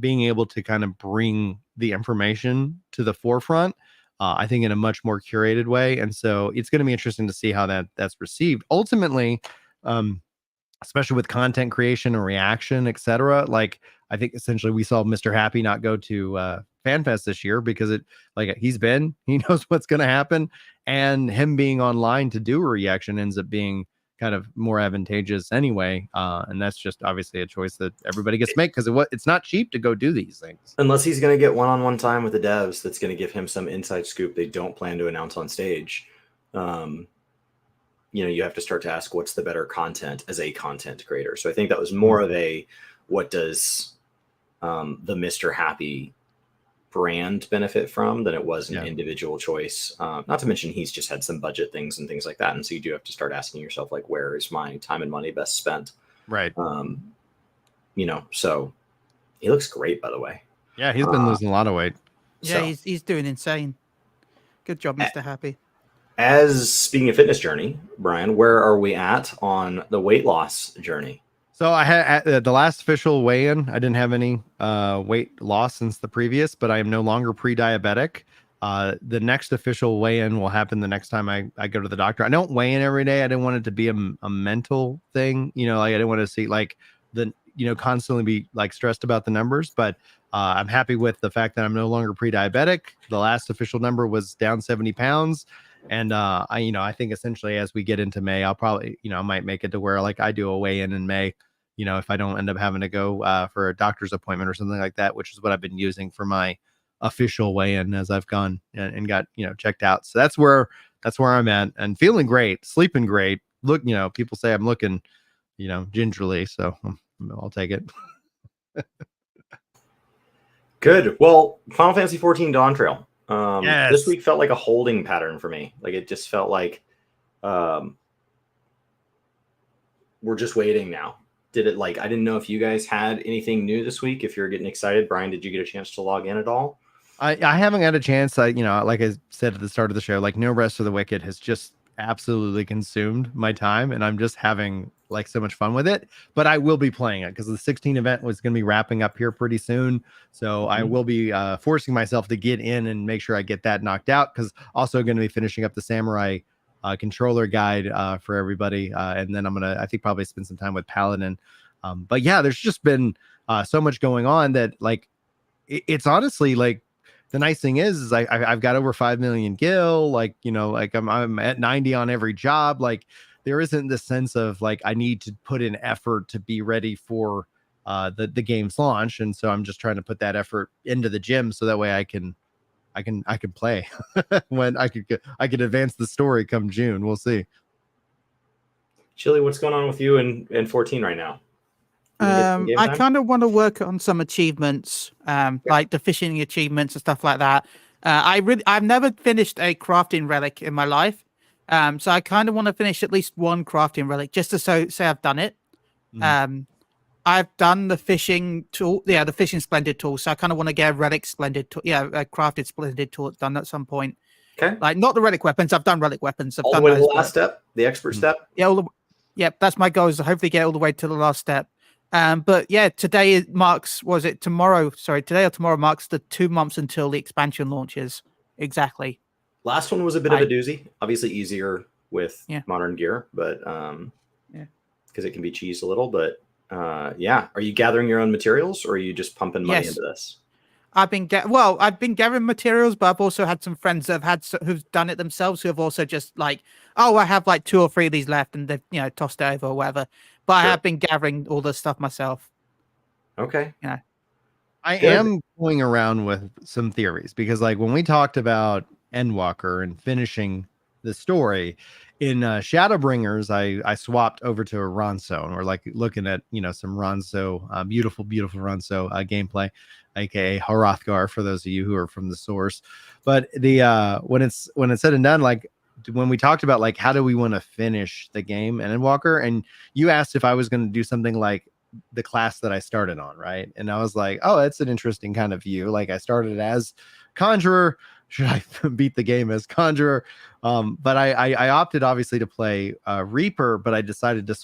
being able to kind of bring the information to the forefront, I think in a much more curated way. And so it's going to be interesting to see how that's received ultimately, especially with content creation and reaction, etc. Like I think essentially we saw Mr. Happy not go to FanFest this year because he knows what's going to happen, and him being online to do a reaction ends up being kind of more advantageous anyway, and that's just obviously a choice that everybody gets to make because it's not cheap to go do these things. Unless he's going to get one-on-one time with the devs, that's going to give him some inside scoop they don't plan to announce on stage. You have to start to ask what's the better content as a content creator. So I think that was more of a what does the Mr. Happy brand benefit from than it was an individual choice. Not to mention he's just had some budget things and things like that. And so you do have to start asking yourself, like, where is my time and money best spent? Right. So he looks great, by the way. Yeah, he's been losing a lot of weight. Yeah, he's doing insane. Good job, Mr. Happy. As speaking of fitness journey, Brian, where are we at on the weight loss journey? So I had at the last official weigh-in. I didn't have any weight loss since the previous, but I am no longer pre-diabetic. The next official weigh-in will happen the next time I go to the doctor. I don't weigh in every day. I didn't want it to be a mental thing, like I didn't want to see like constantly be like stressed about the numbers. But I'm happy with the fact that I'm no longer pre-diabetic. The last official number was down 70 pounds. And I think essentially as we get into May, I'll probably, I might make it to where like I do a weigh-in in May, if I don't end up having to go for a doctor's appointment or something like that, which is what I've been using for my official weigh-in as I've gone and got, checked out. So that's where I'm at and feeling great, sleeping great. Look, people say I'm looking, gingerly. So I'll take it. Good. Well, Final Fantasy 14 Dawntrail. Yes. This week felt like a holding pattern for me. Like it just felt like we're just waiting now. Did it I didn't know if you guys had anything new this week, if you're getting excited. Brian, did you get a chance to log in at all? I haven't had a chance. Like I said at the start of the show, like No Rest for the Wicked has just absolutely consumed my time and I'm just having like so much fun with it. But I will be playing it because the 16 event was going to be wrapping up here pretty soon. So I will be forcing myself to get in and make sure I get that knocked out, because also going to be finishing up the Samurai controller guide for everybody. And then I'm going to, I think, probably spend some time with Paladin. But yeah, there's just been so much going on that like, it's honestly like, the nice thing is I've got over 5 million gil, like, like I'm at 90 on every job. Like there isn't this sense of like, I need to put in effort to be ready for the game's launch. And so I'm just trying to put that effort into the gym so that way I can play when I could advance the story come June. We'll see. Chili, what's going on with you in 14 right now? I kind of want to work on some achievements, like the fishing achievements and stuff like that. I've never finished a crafting relic in my life. So I kind of want to finish at least one crafting relic just to say I've done it. I've done the fishing tool, the fishing splendid tool. So I kind of want to get a relic splendid tool, a crafted splendid tool done at some point. Okay. Like not the relic weapons. I've done relic weapons. I've all done the way to the those, last step, the expert step. Yeah, that's my goal, is to hopefully get all the way to the last step. But yeah, today or tomorrow marks the 2 months until the expansion launches. Exactly. Last one was a bit of a doozy. Obviously easier with modern gear, but because it can be cheesed a little. But are you gathering your own materials, or are you just pumping money into this? I've been gathering materials, but I've also had some friends that who've done it themselves, who have also just like, oh, I have like 2 or 3 of these left, and they've tossed it over or whatever. But I have been gathering all the stuff myself. Okay. Yeah. I am going around with some theories, because like when we talked about Endwalker and finishing the story in Shadowbringers, I swapped over to a Ronso, and we're like looking at some Ronso, beautiful Ronso gameplay, aka Hrothgar for those of you who are from the source. But the when it's said and done, like when we talked about like how do we want to finish the game in Endwalker, and you asked if I was going to do something like the class that I started on, right? And I was like, oh, that's an interesting kind of view. Like I started as Conjurer. Should I beat the game as Conjurer? But I opted obviously to play Reaper, but I decided to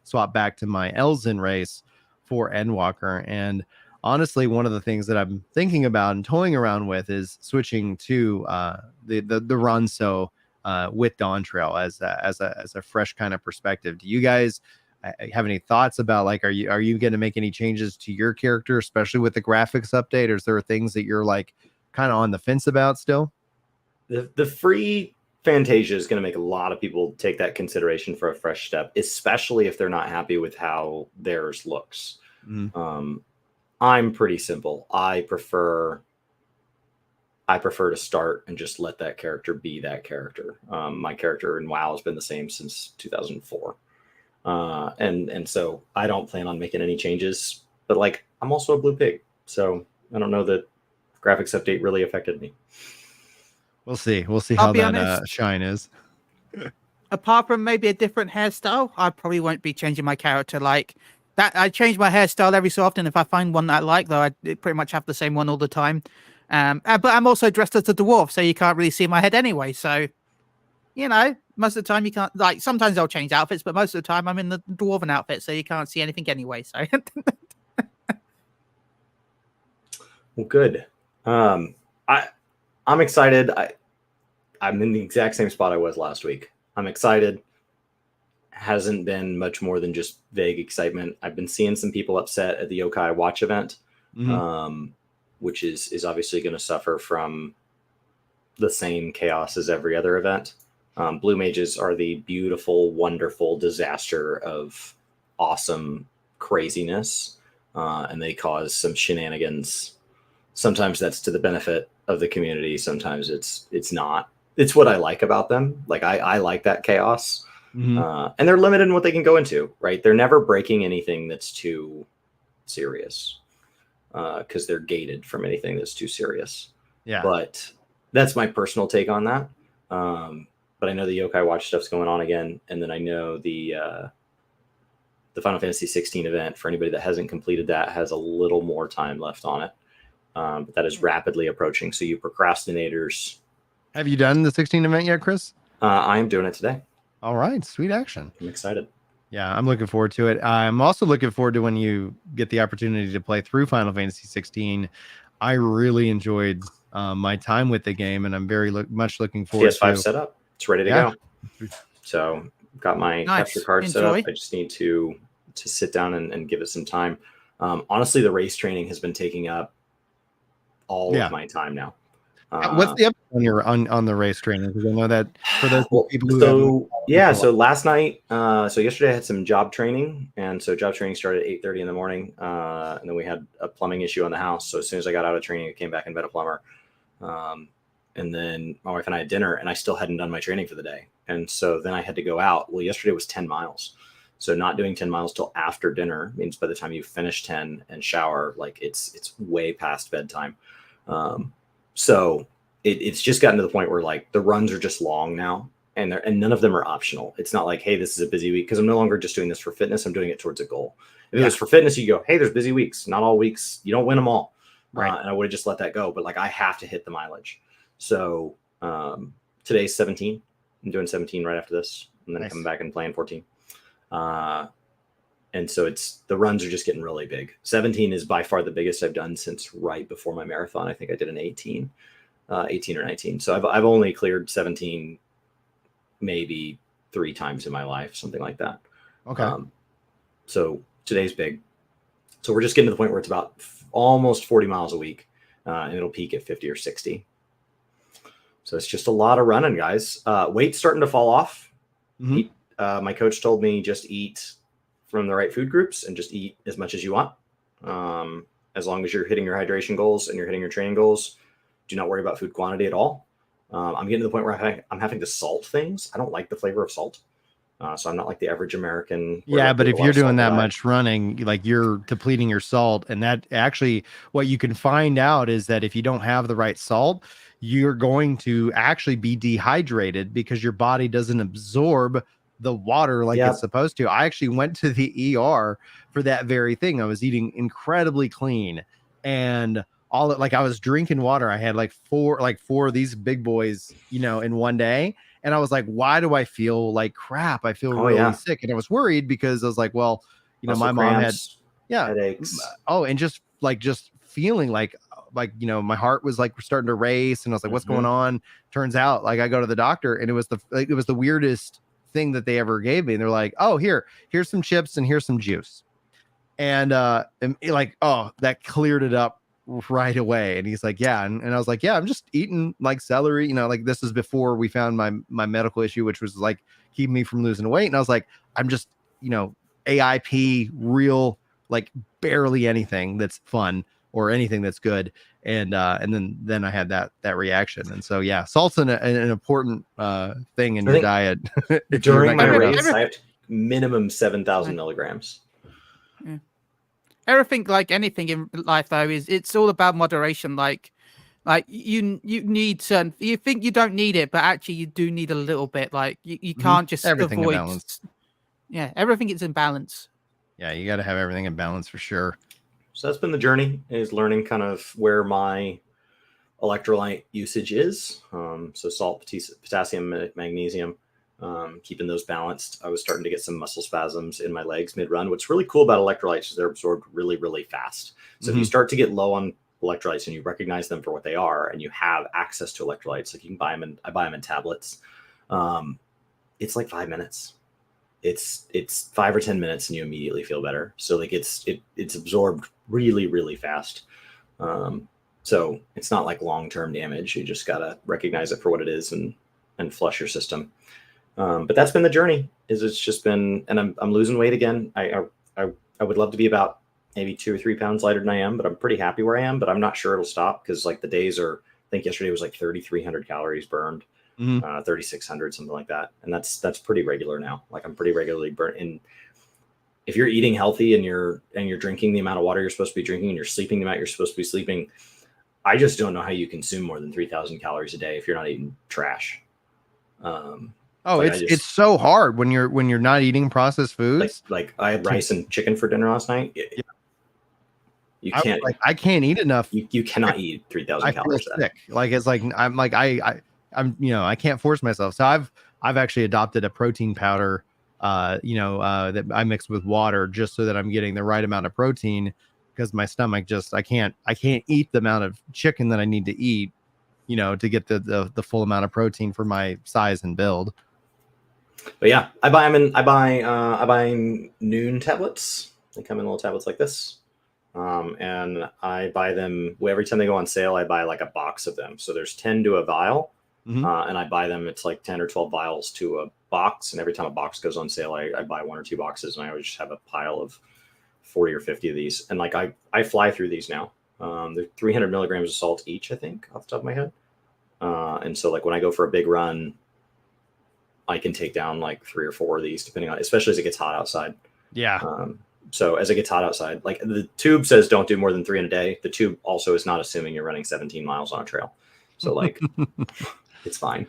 swap back to my Elzen race for Endwalker. And honestly, one of the things that I'm thinking about and toying around with is switching to the Ronso with Dawntrail as a fresh kind of perspective. Do you guys have any thoughts about like, are you going to make any changes to your character, especially with the graphics update, or is there things that you're like kind of on the fence about still? The free Fantasia is going to make a lot of people take that consideration for a fresh step, especially if they're not happy with how theirs looks. I'm pretty simple. I prefer to start and just let that character be that character. My character in WoW has been the same since 2004. And so I don't plan on making any changes, but like, I'm also a blue pig. So I don't know that graphics update really affected me. We'll see how that shine is. Apart from maybe a different hairstyle, I probably won't be changing my character like that. I change my hairstyle every so often. If I find one that I like, though, I pretty much have the same one all the time. But I'm also dressed as a dwarf, so you can't really see my head anyway. So You know, most of the time you can't. Like sometimes I'll change outfits, but most of the time I'm in the dwarven outfit, so you can't see anything anyway. So. Well, good. I'm excited. I'm in the exact same spot I was last week. I'm excited. Hasn't been much more than just vague excitement. I've been seeing some people upset at the Yokai Watch event, which is obviously going to suffer from the same chaos as every other event. Blue mages are the beautiful, wonderful disaster of awesome craziness, and they cause some shenanigans. Sometimes that's to the benefit of the community. Sometimes it's not. It's what I like about them. Like I like that chaos. And they're limited in what they can go into, right? They're never breaking anything that's too serious, because they're gated from anything that's too serious. Yeah. But that's my personal take on that. But I know the Yokai Watch stuff's going on again, and then I know the Final Fantasy 16 event, for anybody that hasn't completed that, has a little more time left on it. But that is rapidly approaching. So you procrastinators. Have you done the 16 event yet, Chris? I am doing it today. All right, sweet action. I'm excited. Yeah, I'm looking forward to it. I'm also looking forward to when you get the opportunity to play through Final Fantasy 16. I really enjoyed my time with the game, and I'm very much looking forward to PS5 set up. It's ready to go. So got my capture card set up. I just need to sit down and give it some time. Honestly, the race training has been taking up all of my time now. What's the update on the race training? Because I know that for those people who so last night, so yesterday I had some job training, and so job training started at 8:30 in the morning, and then we had a plumbing issue on the house. So as soon as I got out of training, I came back and met a plumber, and then my wife and I had dinner, and I still hadn't done my training for the day, and so then I had to go out. Well, yesterday was 10 miles. So not doing 10 miles till after dinner means by the time you finish 10 and shower, like it's way past bedtime. So it's just gotten to the point where like the runs are just long now, and none of them are optional. It's not like, hey, this is a busy week, because I'm no longer just doing this for fitness. I'm doing it towards a goal. If it was for fitness, you go, hey, there's busy weeks. Not all weeks. You don't win them all. Right. And I would have just let that go. But like I have to hit the mileage. So today's 17. I'm doing 17 right after this, and then coming back and playing 14. And so the runs are just getting really big. 17 is by far the biggest I've done since right before my marathon. I think I did an 18 or 19. So I've only cleared 17 maybe 3 times in my life, something like that. Okay. So today's big. So we're just getting to the point where it's about almost 40 miles a week, and it'll peak at 50 or 60. So it's just a lot of running, guys. Weight's starting to fall off. My coach told me just eat from the right food groups and just eat as much as you want. As long as you're hitting your hydration goals and you're hitting your training goals, do not worry about food quantity at all. I'm getting to the point where I'm having to salt things. I don't like the flavor of salt. So I'm not like the average American. Yeah, but if you're doing that much running, like you're depleting your salt, and that actually what you can find out is that if you don't have the right salt, you're going to actually be dehydrated because your body doesn't absorb the water like it's supposed to. I actually went to the ER for that very thing. I was eating incredibly clean, and I was drinking water. I had like four of these big boys, in one day. And I was like, why do I feel like crap? I feel really sick. And I was worried because I was like, well, my mom had headaches. And just feeling like, my heart was like starting to race, and I was like, what's going on? Turns out like I go to the doctor, and it was the weirdest thing that they ever gave me. And they're like, oh, here's some chips and here's some juice. And that cleared it up right away. And he's like, yeah. And I was like, yeah, I'm just eating like celery, this is before we found my medical issue, which was like keeping me from losing weight. And I was like, I'm just, AIP real, like barely anything that's fun or anything that's good. And then I had that reaction. And so, yeah, salt's an important thing in your diet. During my race, I have minimum 7,000 milligrams. Yeah. Everything, like anything in life, though, it's all about moderation. Like you need certain. You think you don't need it, but actually you do need a little bit. Like you can't just everything avoid. In balance. Yeah, everything is in balance. Yeah, you got to have everything in balance for sure. So that's been the journey, is learning kind of where my electrolyte usage is. So salt, potassium, magnesium, keeping those balanced. I was starting to get some muscle spasms in my legs mid-run. What's really cool about electrolytes is they're absorbed really, really fast. So if you start to get low on electrolytes and you recognize them for what they are, and you have access to electrolytes, like you can buy them, I buy them in tablets. It's like 5 minutes. It's 5 or 10 minutes and you immediately feel better. So like it's absorbed really, really fast. So it's not like long-term damage. You just gotta recognize it for what it is and flush your system. But that's been the journey. It's just been, and I'm losing weight again. I would love to be about maybe 2 or 3 pounds lighter than I am, but I'm pretty happy where I am. But I'm not sure it'll stop because like the days are. I think yesterday was like 3,300 calories burned. 3,600, something like that, and that's pretty regular now. Like I'm pretty regularly burnt. And if you're eating healthy and you're drinking the amount of water you're supposed to be drinking and you're sleeping the amount you're supposed to be sleeping, I just don't know how you consume more than 3,000 calories a day if you're not eating trash. It's so hard when you're not eating processed foods. Like I had rice and chicken for dinner last night. You can't. I can't eat enough. You cannot eat 3,000 calories. I feel sick. Like it's like I'm I can't force myself. So I've actually adopted a protein powder, that I mix with water just so that I'm getting the right amount of protein because my stomach I can't eat the amount of chicken that I need to eat, to get the full amount of protein for my size and build. But yeah, I buy Noon tablets. They come in little tablets like this. And I buy them every time they go on sale. I buy like a box of them. So there's 10 to a vial. And I buy them. It's like 10 or 12 vials to a box. And every time a box goes on sale, I buy 1 or 2 boxes, and I always just have a pile of 40 or 50 of these. And like I fly through these now. They're 300 milligrams of salt each, I think, off the top of my head. And so like when I go for a big run, I can take down like 3 or 4 of these, depending on, especially as it gets hot outside. Yeah. So as it gets hot outside, like the tube says, don't do more than 3 in a day. The tube also is not assuming you're running 17 miles on a trail. So like, it's fine.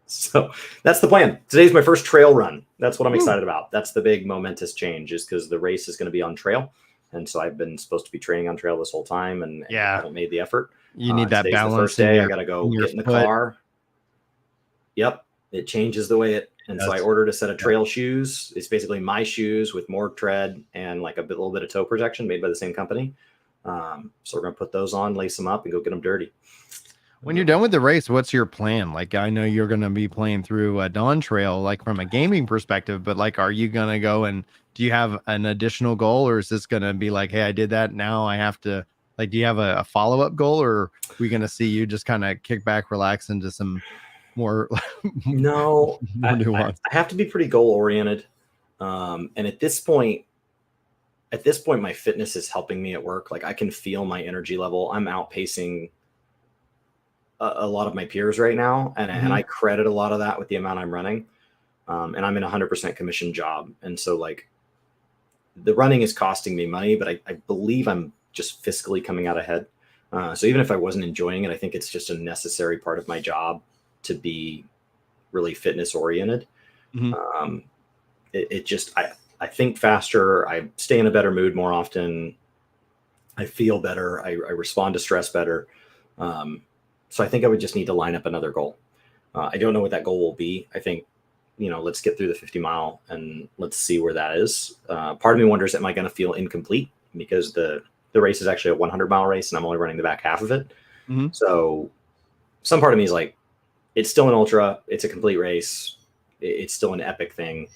So that's the plan. Today's my first trail run. That's what I'm excited about. That's the big momentous change, is because the race is going to be on trail. And so I've been supposed to be training on trail this whole time, and I haven't made the effort. You need that balance. The first day, I got to go get in the car. Yep. It changes the way and so I ordered a set of trail shoes. It's basically my shoes with more tread and like a little bit of toe protection made by the same company. So we're going to put those on, lace them up, and go get them dirty. When you're done with the race, what's your plan? Like, I know you're going to be playing through Dawntrail, like from a gaming perspective, but like, are you going to go and do you have an additional goal, or is this going to be like, hey, I did that, now I have to, like, do you have a follow-up goal, or are we going to see you just kind of kick back, relax into some more? No, I have to be pretty goal oriented. And at this point, my fitness is helping me at work. Like I can feel my energy level. I'm outpacing a lot of my peers right now. And I credit a lot of that with the amount I'm running. And I'm in a 100% commission job. And so like the running is costing me money, but I believe I'm just fiscally coming out ahead. So even if I wasn't enjoying it, I think it's just a necessary part of my job to be really fitness oriented. I think faster. I stay in a better mood more often. I feel better. I respond to stress better. So I think I would just need to line up another goal. I don't know what that goal will be. I think, let's get through the 50 mile and let's see where that is. Part of me wonders, am I going to feel incomplete because the race is actually a 100-mile race and I'm only running the back half of it. So some part of me is like, it's still an ultra. It's a complete race. It's still an epic thing.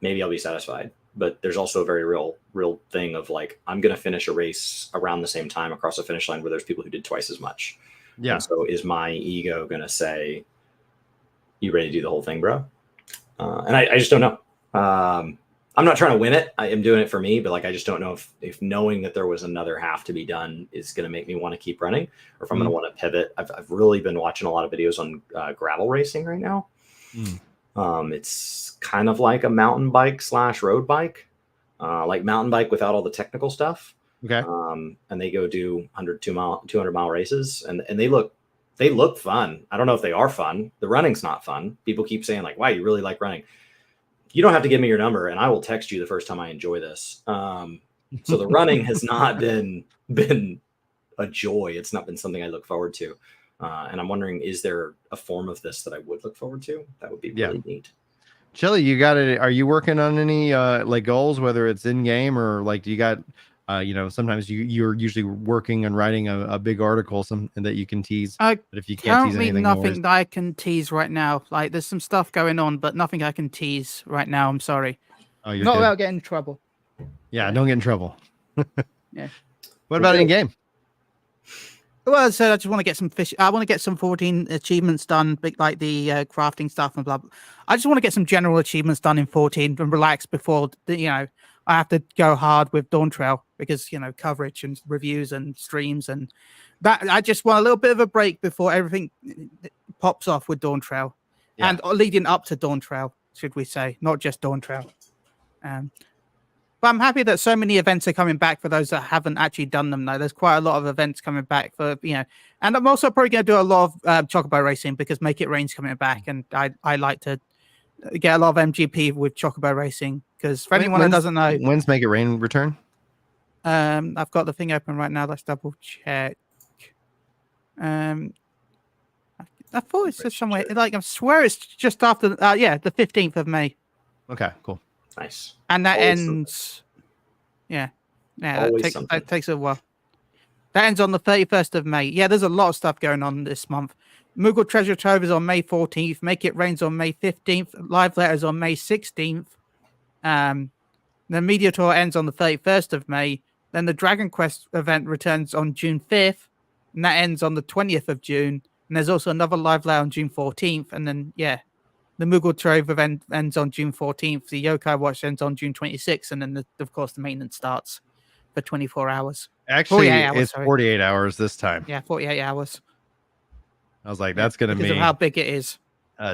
Maybe I'll be satisfied. But there's also a very real thing of like, I'm going to finish a race around the same time across the finish line where there's people who did twice as much. Yeah. And so is my ego going to say, you ready to do the whole thing, bro? And I just don't know. I'm not trying to win it. I am doing it for me, but like, I just don't know if knowing that there was another half to be done is going to make me want to keep running, or if I'm going to want to pivot. I've really been watching a lot of videos on gravel racing right now. It's kind of like a mountain bike / road bike, like mountain bike without all the technical stuff. Okay. And they go do 200 mile races, and they look fun. I don't know if they are fun. The running's not fun. People keep saying like, wow, you really like running. You don't have to give me your number and I will text you the first time I enjoy this. So the running has not been a joy. It's not been something I look forward to. And I'm wondering, is there a form of this that I would look forward to? That would be really neat. Chili, you got it. Are you working on any like goals, whether it's in game or like do you got sometimes you're usually working and writing a big article that you can tease. But if you can't tease Currently, anything, nothing that I can tease right now. Like there's some stuff going on, but nothing I can tease right now. I'm sorry. Oh, you're not good. without getting in trouble. Yeah, don't get in trouble. Yeah. What about in game? Well, as I said, I just want to get some fish. I want to get some 14 achievements done, like the crafting stuff and blah, blah. I just want to get some general achievements done in 14 and relax before, I have to go hard with Dawntrail because, coverage and reviews and streams and that. I just want a little bit of a break before everything pops off with Dawntrail and leading up to Dawntrail, should we say, not just Dawntrail. But I'm happy that so many events are coming back for those that haven't actually done them, though. There's quite a lot of events coming back for, and I'm also probably going to do a lot of Chocobo racing because Make It Rain's coming back. And I like to get a lot of MGP with Chocobo racing because for anyone that doesn't know. When's Make It Rain return? I've got the thing open right now. Let's double check. I thought it said somewhere, like, I swear it's just after, the 15th of May. Okay, cool. Nice. And that ends. Yeah. That takes a while. That ends on the 31st of May. Yeah, there's a lot of stuff going on this month. Moogle Treasure Trove is on May 14th. Make It Rain's on May 15th. Live Letters on May 16th. The Media Tour ends on the 31st of May. Then the Dragon Quest event returns on June 5th. And that ends on the 20th of June. And there's also another Live Letter on June 14th. And then, the Moogle Trove event ends on June 14th. The Yokai Watch ends on June 26th. And then, of course, the maintenance starts for 24 hours. Actually, it's 48 hours this time. Yeah, 48 hours. I was like, that's going to be... Because of how big it is.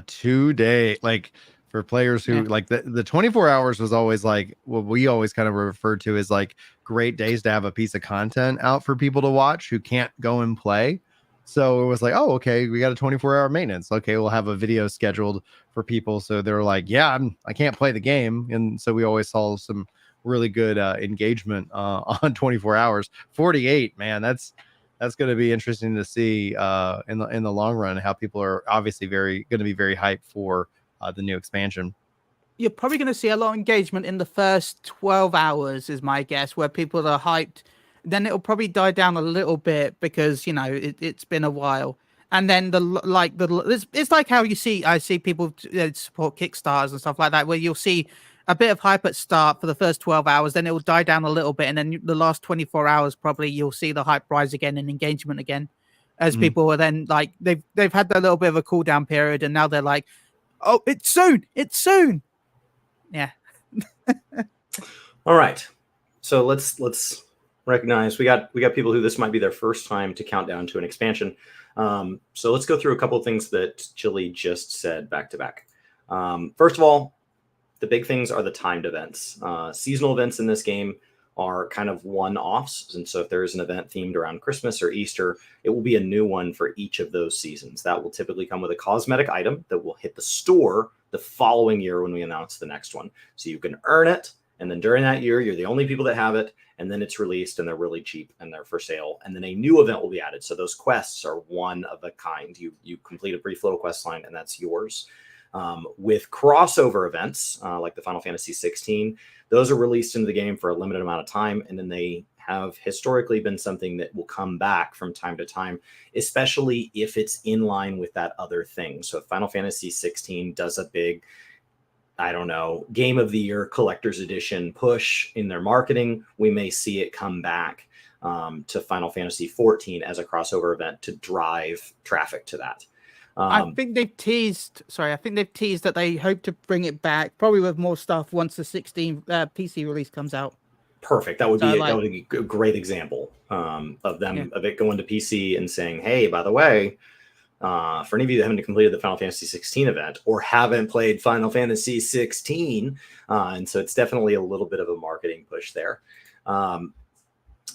2 day, like, for players who... Like, the 24 hours was always, like, what we always kind of referred to as, like, great days to have a piece of content out for people to watch who can't go and play. So it was like, oh, okay, we got a 24-hour maintenance. Okay, we'll have a video scheduled for people. So they're like, yeah, I can't play the game. And so we always saw some really good engagement on 24 hours. 48, man, that's going to be interesting to see in the long run how people are obviously going to be very hyped for the new expansion. You're probably going to see a lot of engagement in the first 12 hours, is my guess, where people are hyped. Then it'll probably die down a little bit because it's been a while, and then it's like how I see people support Kickstarters and stuff like that, where you'll see a bit of hype at start for the first 12 hours, then it will die down a little bit, and then the last 24 hours probably you'll see the hype rise again and engagement again, as people are then like they've had a little bit of a cool down period, and now they're like, oh, it's soon, yeah. All right, so let's recognize we got people who this might be their first time to count down to an expansion. So let's go through a couple of things that Chili just said back to back. First of all, the big things are the timed events. Seasonal events in this game are kind of one-offs. And so if there is an event themed around Christmas or Easter, it will be a new one for each of those seasons. That will typically come with a cosmetic item that will hit the store the following year when we announce the next one. So you can earn it. And then during that year, you're the only people that have it. And then it's released and they're really cheap and they're for sale. And then a new event will be added. So those quests are one of a kind. You complete a brief little quest line and that's yours. With crossover events like the Final Fantasy 16, those are released into the game for a limited amount of time. And then they have historically been something that will come back from time to time, especially if it's in line with that other thing. So if Final Fantasy 16 does a big, Game of the Year Collector's Edition push in their marketing, we may see it come back to Final Fantasy 14 as a crossover event to drive traffic to that. I think they've teased that they hope to bring it back, probably with more stuff once the 16 PC release comes out. Perfect. That would be a great example of it going to PC and saying, hey, by the way, for any of you that haven't completed the Final Fantasy 16 event or haven't played Final Fantasy 16, and so it's definitely a little bit of a marketing push there.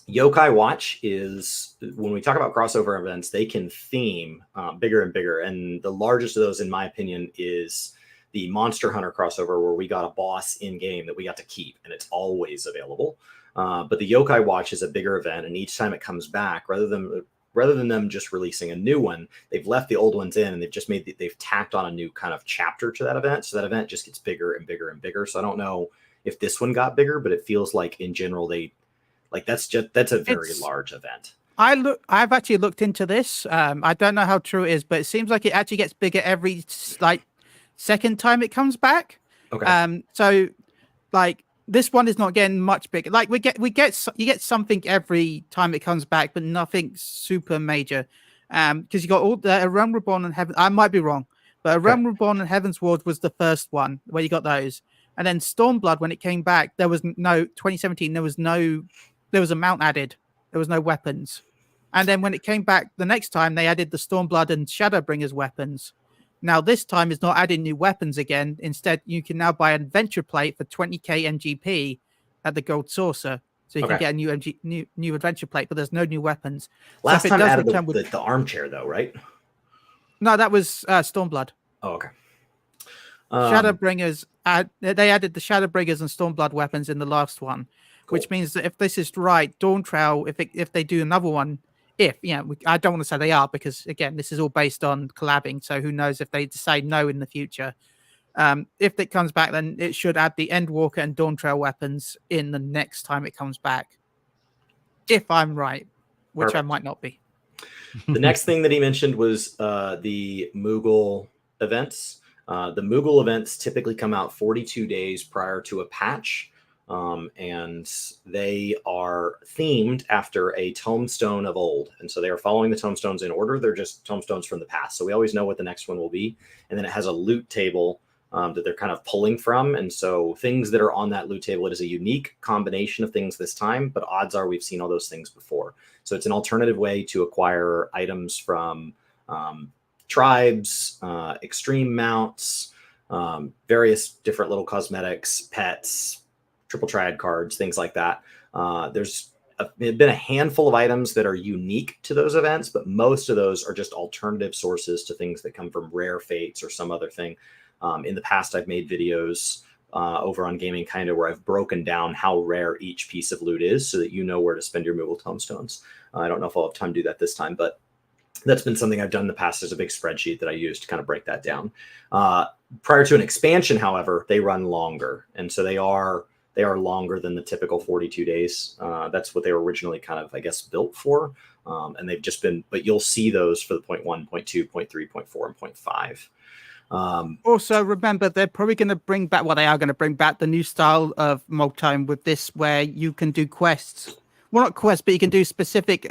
Yokai Watch is, when we talk about crossover events, they can theme bigger and bigger. And the largest of those, in my opinion, is the Monster Hunter crossover, where we got a boss in game that we got to keep, and it's always available. But the Yokai Watch is a bigger event, and each time it comes back, rather than them just releasing a new one, they've left the old ones in, and they've tacked on a new kind of chapter to that event. So that event just gets bigger and bigger and bigger. So I don't know if this one got bigger, but it feels like in general that's a very large event. I've actually looked into this. I don't know how true it is, but it seems like it actually gets bigger every second time it comes back. Okay. So like this one is not getting much bigger. Like you get something every time it comes back, but nothing super major. Because you got all the A Realm Reborn and Heaven. I might be wrong, but A Realm Reborn and Heaven's Ward was the first one where you got those. And then Stormblood, when it came back, there was no 2017. There was a mount added. There was no weapons. And then when it came back the next time, they added the Stormblood and Shadowbringers weapons. Now this time is not adding new weapons again. Instead, you can now buy an adventure plate for 20k MGP at the Gold Saucer. So you can get a new adventure plate, but there's no new weapons. Last so time added the armchair though, right? No, that was Stormblood. Oh, okay. Shadowbringers, they added the Shadowbringers and Stormblood weapons in the last one, which means that if this is right, Dawntrail, if they do another one, I don't want to say they are, because again, this is all based on collabing, so who knows if they decide no in the future. If it comes back, then it should add the Endwalker and Dawntrail weapons in the next time it comes back. If I'm right, which Perfect. I might not be. The next thing that he mentioned was the Moogle events. The Moogle events typically come out 42 days prior to a patch. And they are themed after a tombstone of old. And so they are following the tombstones in order. They're just tombstones from the past. So we always know what the next one will be. And then it has a loot table that they're kind of pulling from. And so things that are on that loot table, it is a unique combination of things this time, but odds are we've seen all those things before. So it's an alternative way to acquire items from tribes, extreme mounts, various different little cosmetics, pets, triple triad cards, things like that. There's been a handful of items that are unique to those events, but most of those are just alternative sources to things that come from rare fates or some other thing. In the past, I've made videos over on Gaming Kinda where I've broken down how rare each piece of loot is so that you know where to spend your Moogle tombstones. I don't know if I'll have time to do that this time, but that's been something I've done in the past. There's a big spreadsheet that I use to kind of break that down. Prior to an expansion, however, they run longer. And so they are longer than the typical 42 days. That's what they were originally kind of, I guess, built for. And they've just been, but you'll see those for the 0.1, 0.2, 0.3, 0.4, and 0.5. Also, remember, they're probably going to bring back, they are going to bring back the new style of Mold Time with this, where you can do quests. Well, not quests, but you can do specific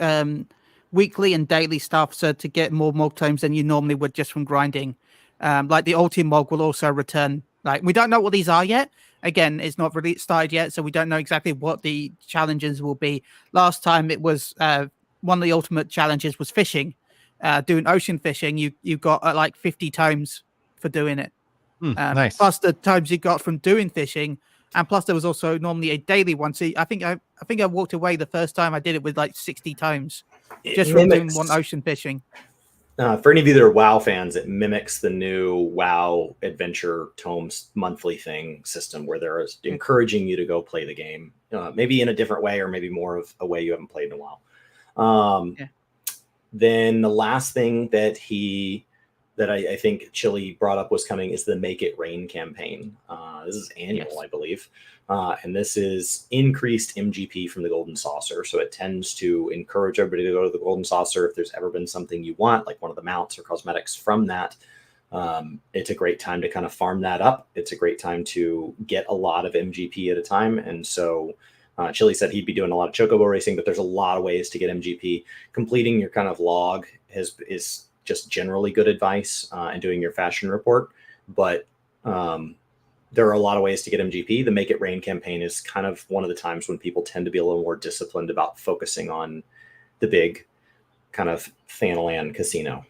weekly and daily stuff, so to get more Mold Times than you normally would just from grinding. Like the Ultimate Mold will also return. Like, we don't know what these are yet. Again, it's not really started yet, so we don't know exactly what the challenges will be. Last time it was one of the ultimate challenges was fishing. Doing ocean fishing, you got like 50 times for doing it. Nice. Plus the times you got from doing fishing, and plus there was also normally a daily one. So I think I walked away the first time I did it with like 60 times just from doing one ocean fishing. For any of you that are WoW fans, it mimics the new WoW Adventure Tomes monthly thing system, where they're encouraging you to go play the game, maybe in a different way, or maybe more of a way you haven't played in a while. Then the last thing that I think Chili brought up was coming is the Make It Rain campaign. This is annual, I believe. And this is increased MGP from the Golden Saucer. So it tends to encourage everybody to go to the Golden Saucer. If there's ever been something you want, like one of the mounts or cosmetics from that, it's a great time to kind of farm that up. It's a great time to get a lot of MGP at a time. And so Chili said he'd be doing a lot of chocobo racing, but there's a lot of ways to get MGP. Completing your kind of log is just generally good advice, and doing your fashion report. But there are a lot of ways to get MGP. The Make It Rain campaign is kind of one of the times when people tend to be a little more disciplined about focusing on the big kind of Thanalan casino.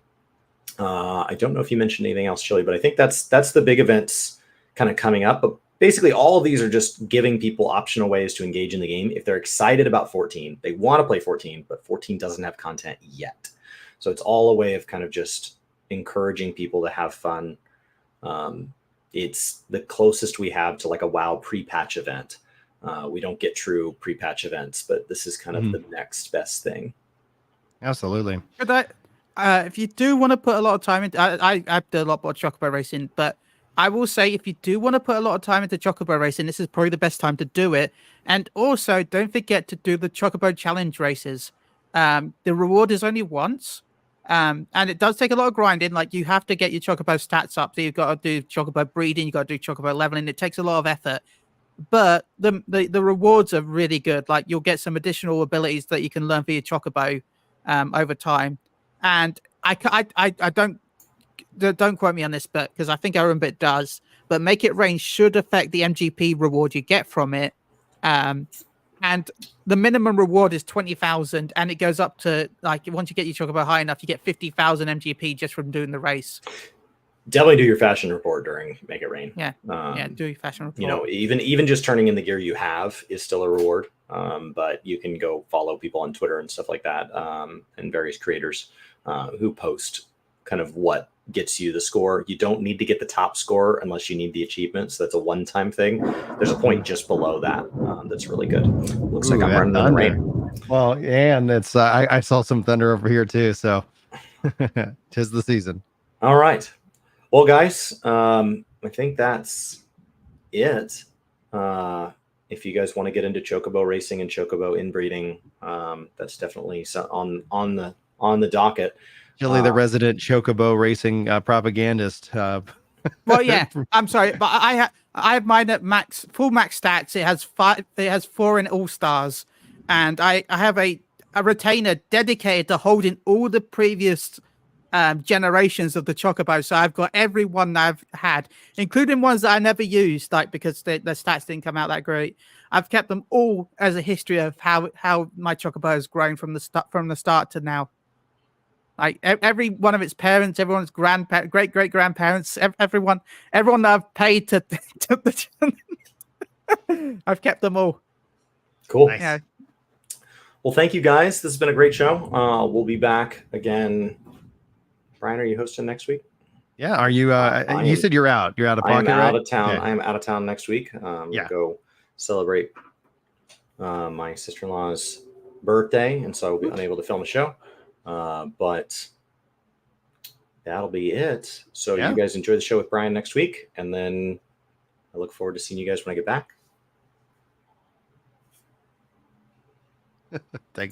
I don't know if you mentioned anything else, Chili, but I think that's the big events kind of coming up. But basically all of these are just giving people optional ways to engage in the game. If they're excited about 14, they want to play 14, but 14 doesn't have content yet. So it's all a way of kind of just encouraging people to have fun. It's the closest we have to like a WoW pre-patch event. We don't get true pre-patch events, but this is kind of the next best thing. Absolutely. But if you do want to put a lot of time into, I do a lot more chocobo racing, but I will say if you do want to put a lot of time into chocobo racing, this is probably the best time to do it. And also, don't forget to do the chocobo challenge races. The reward is only once, and it does take a lot of grinding. Like you have to get your chocobo stats up. So you've got to do chocobo breeding, you've got to do chocobo leveling. It takes a lot of effort, but the rewards are really good. Like you'll get some additional abilities that you can learn for your chocobo over time. And I don't quote me on this, but because I think Iron Bit does, but Make It Rain should affect the MGP reward you get from it. And the minimum reward is 20,000, and it goes up to like once you get your chocobo high enough, you get 50,000 MGP just from doing the race. Definitely do your fashion report during Make It Rain. Yeah, do your fashion report. You know, even just turning in the gear you have is still a reward. But you can go follow people on Twitter and stuff like that, and various creators who post kind of what gets you the score. You don't need to get the top score unless you need the achievement. So that's a one-time thing. There's a point just below that that's really good. Looks like I'm running in the rain. Well, and it's I saw some thunder over here too. So 'tis the season. All right. Well, guys, I think that's it. If you guys want to get into chocobo racing and chocobo inbreeding, that's definitely on the docket. Chili, the resident chocobo racing propagandist. Well, yeah, I'm sorry, but I have mine at full max stats. It has 5. It has 4 in all stars, and I have a retainer dedicated to holding all the previous generations of the chocobo. So I've got every one that I've had, including ones that I never used, like because their stats didn't come out that great. I've kept them all as a history of how my chocobo has grown from the start to now. Like every one of its parents, everyone's great great grandparents, everyone that I've paid to I've kept them all. Cool. Nice. Yeah. Well, thank you guys. This has been a great show. We'll be back again. Brian, are you hosting next week? Yeah. Are you? You said you're out. You're out of pocket. I'm right? out of town. Okay. I am out of town next week. Yeah. Go celebrate my sister-in-law's birthday, and so I'll be unable to film the show. But that'll be it. So you guys enjoy the show with Brian next week, and then I look forward to seeing you guys when I get back. Thank you.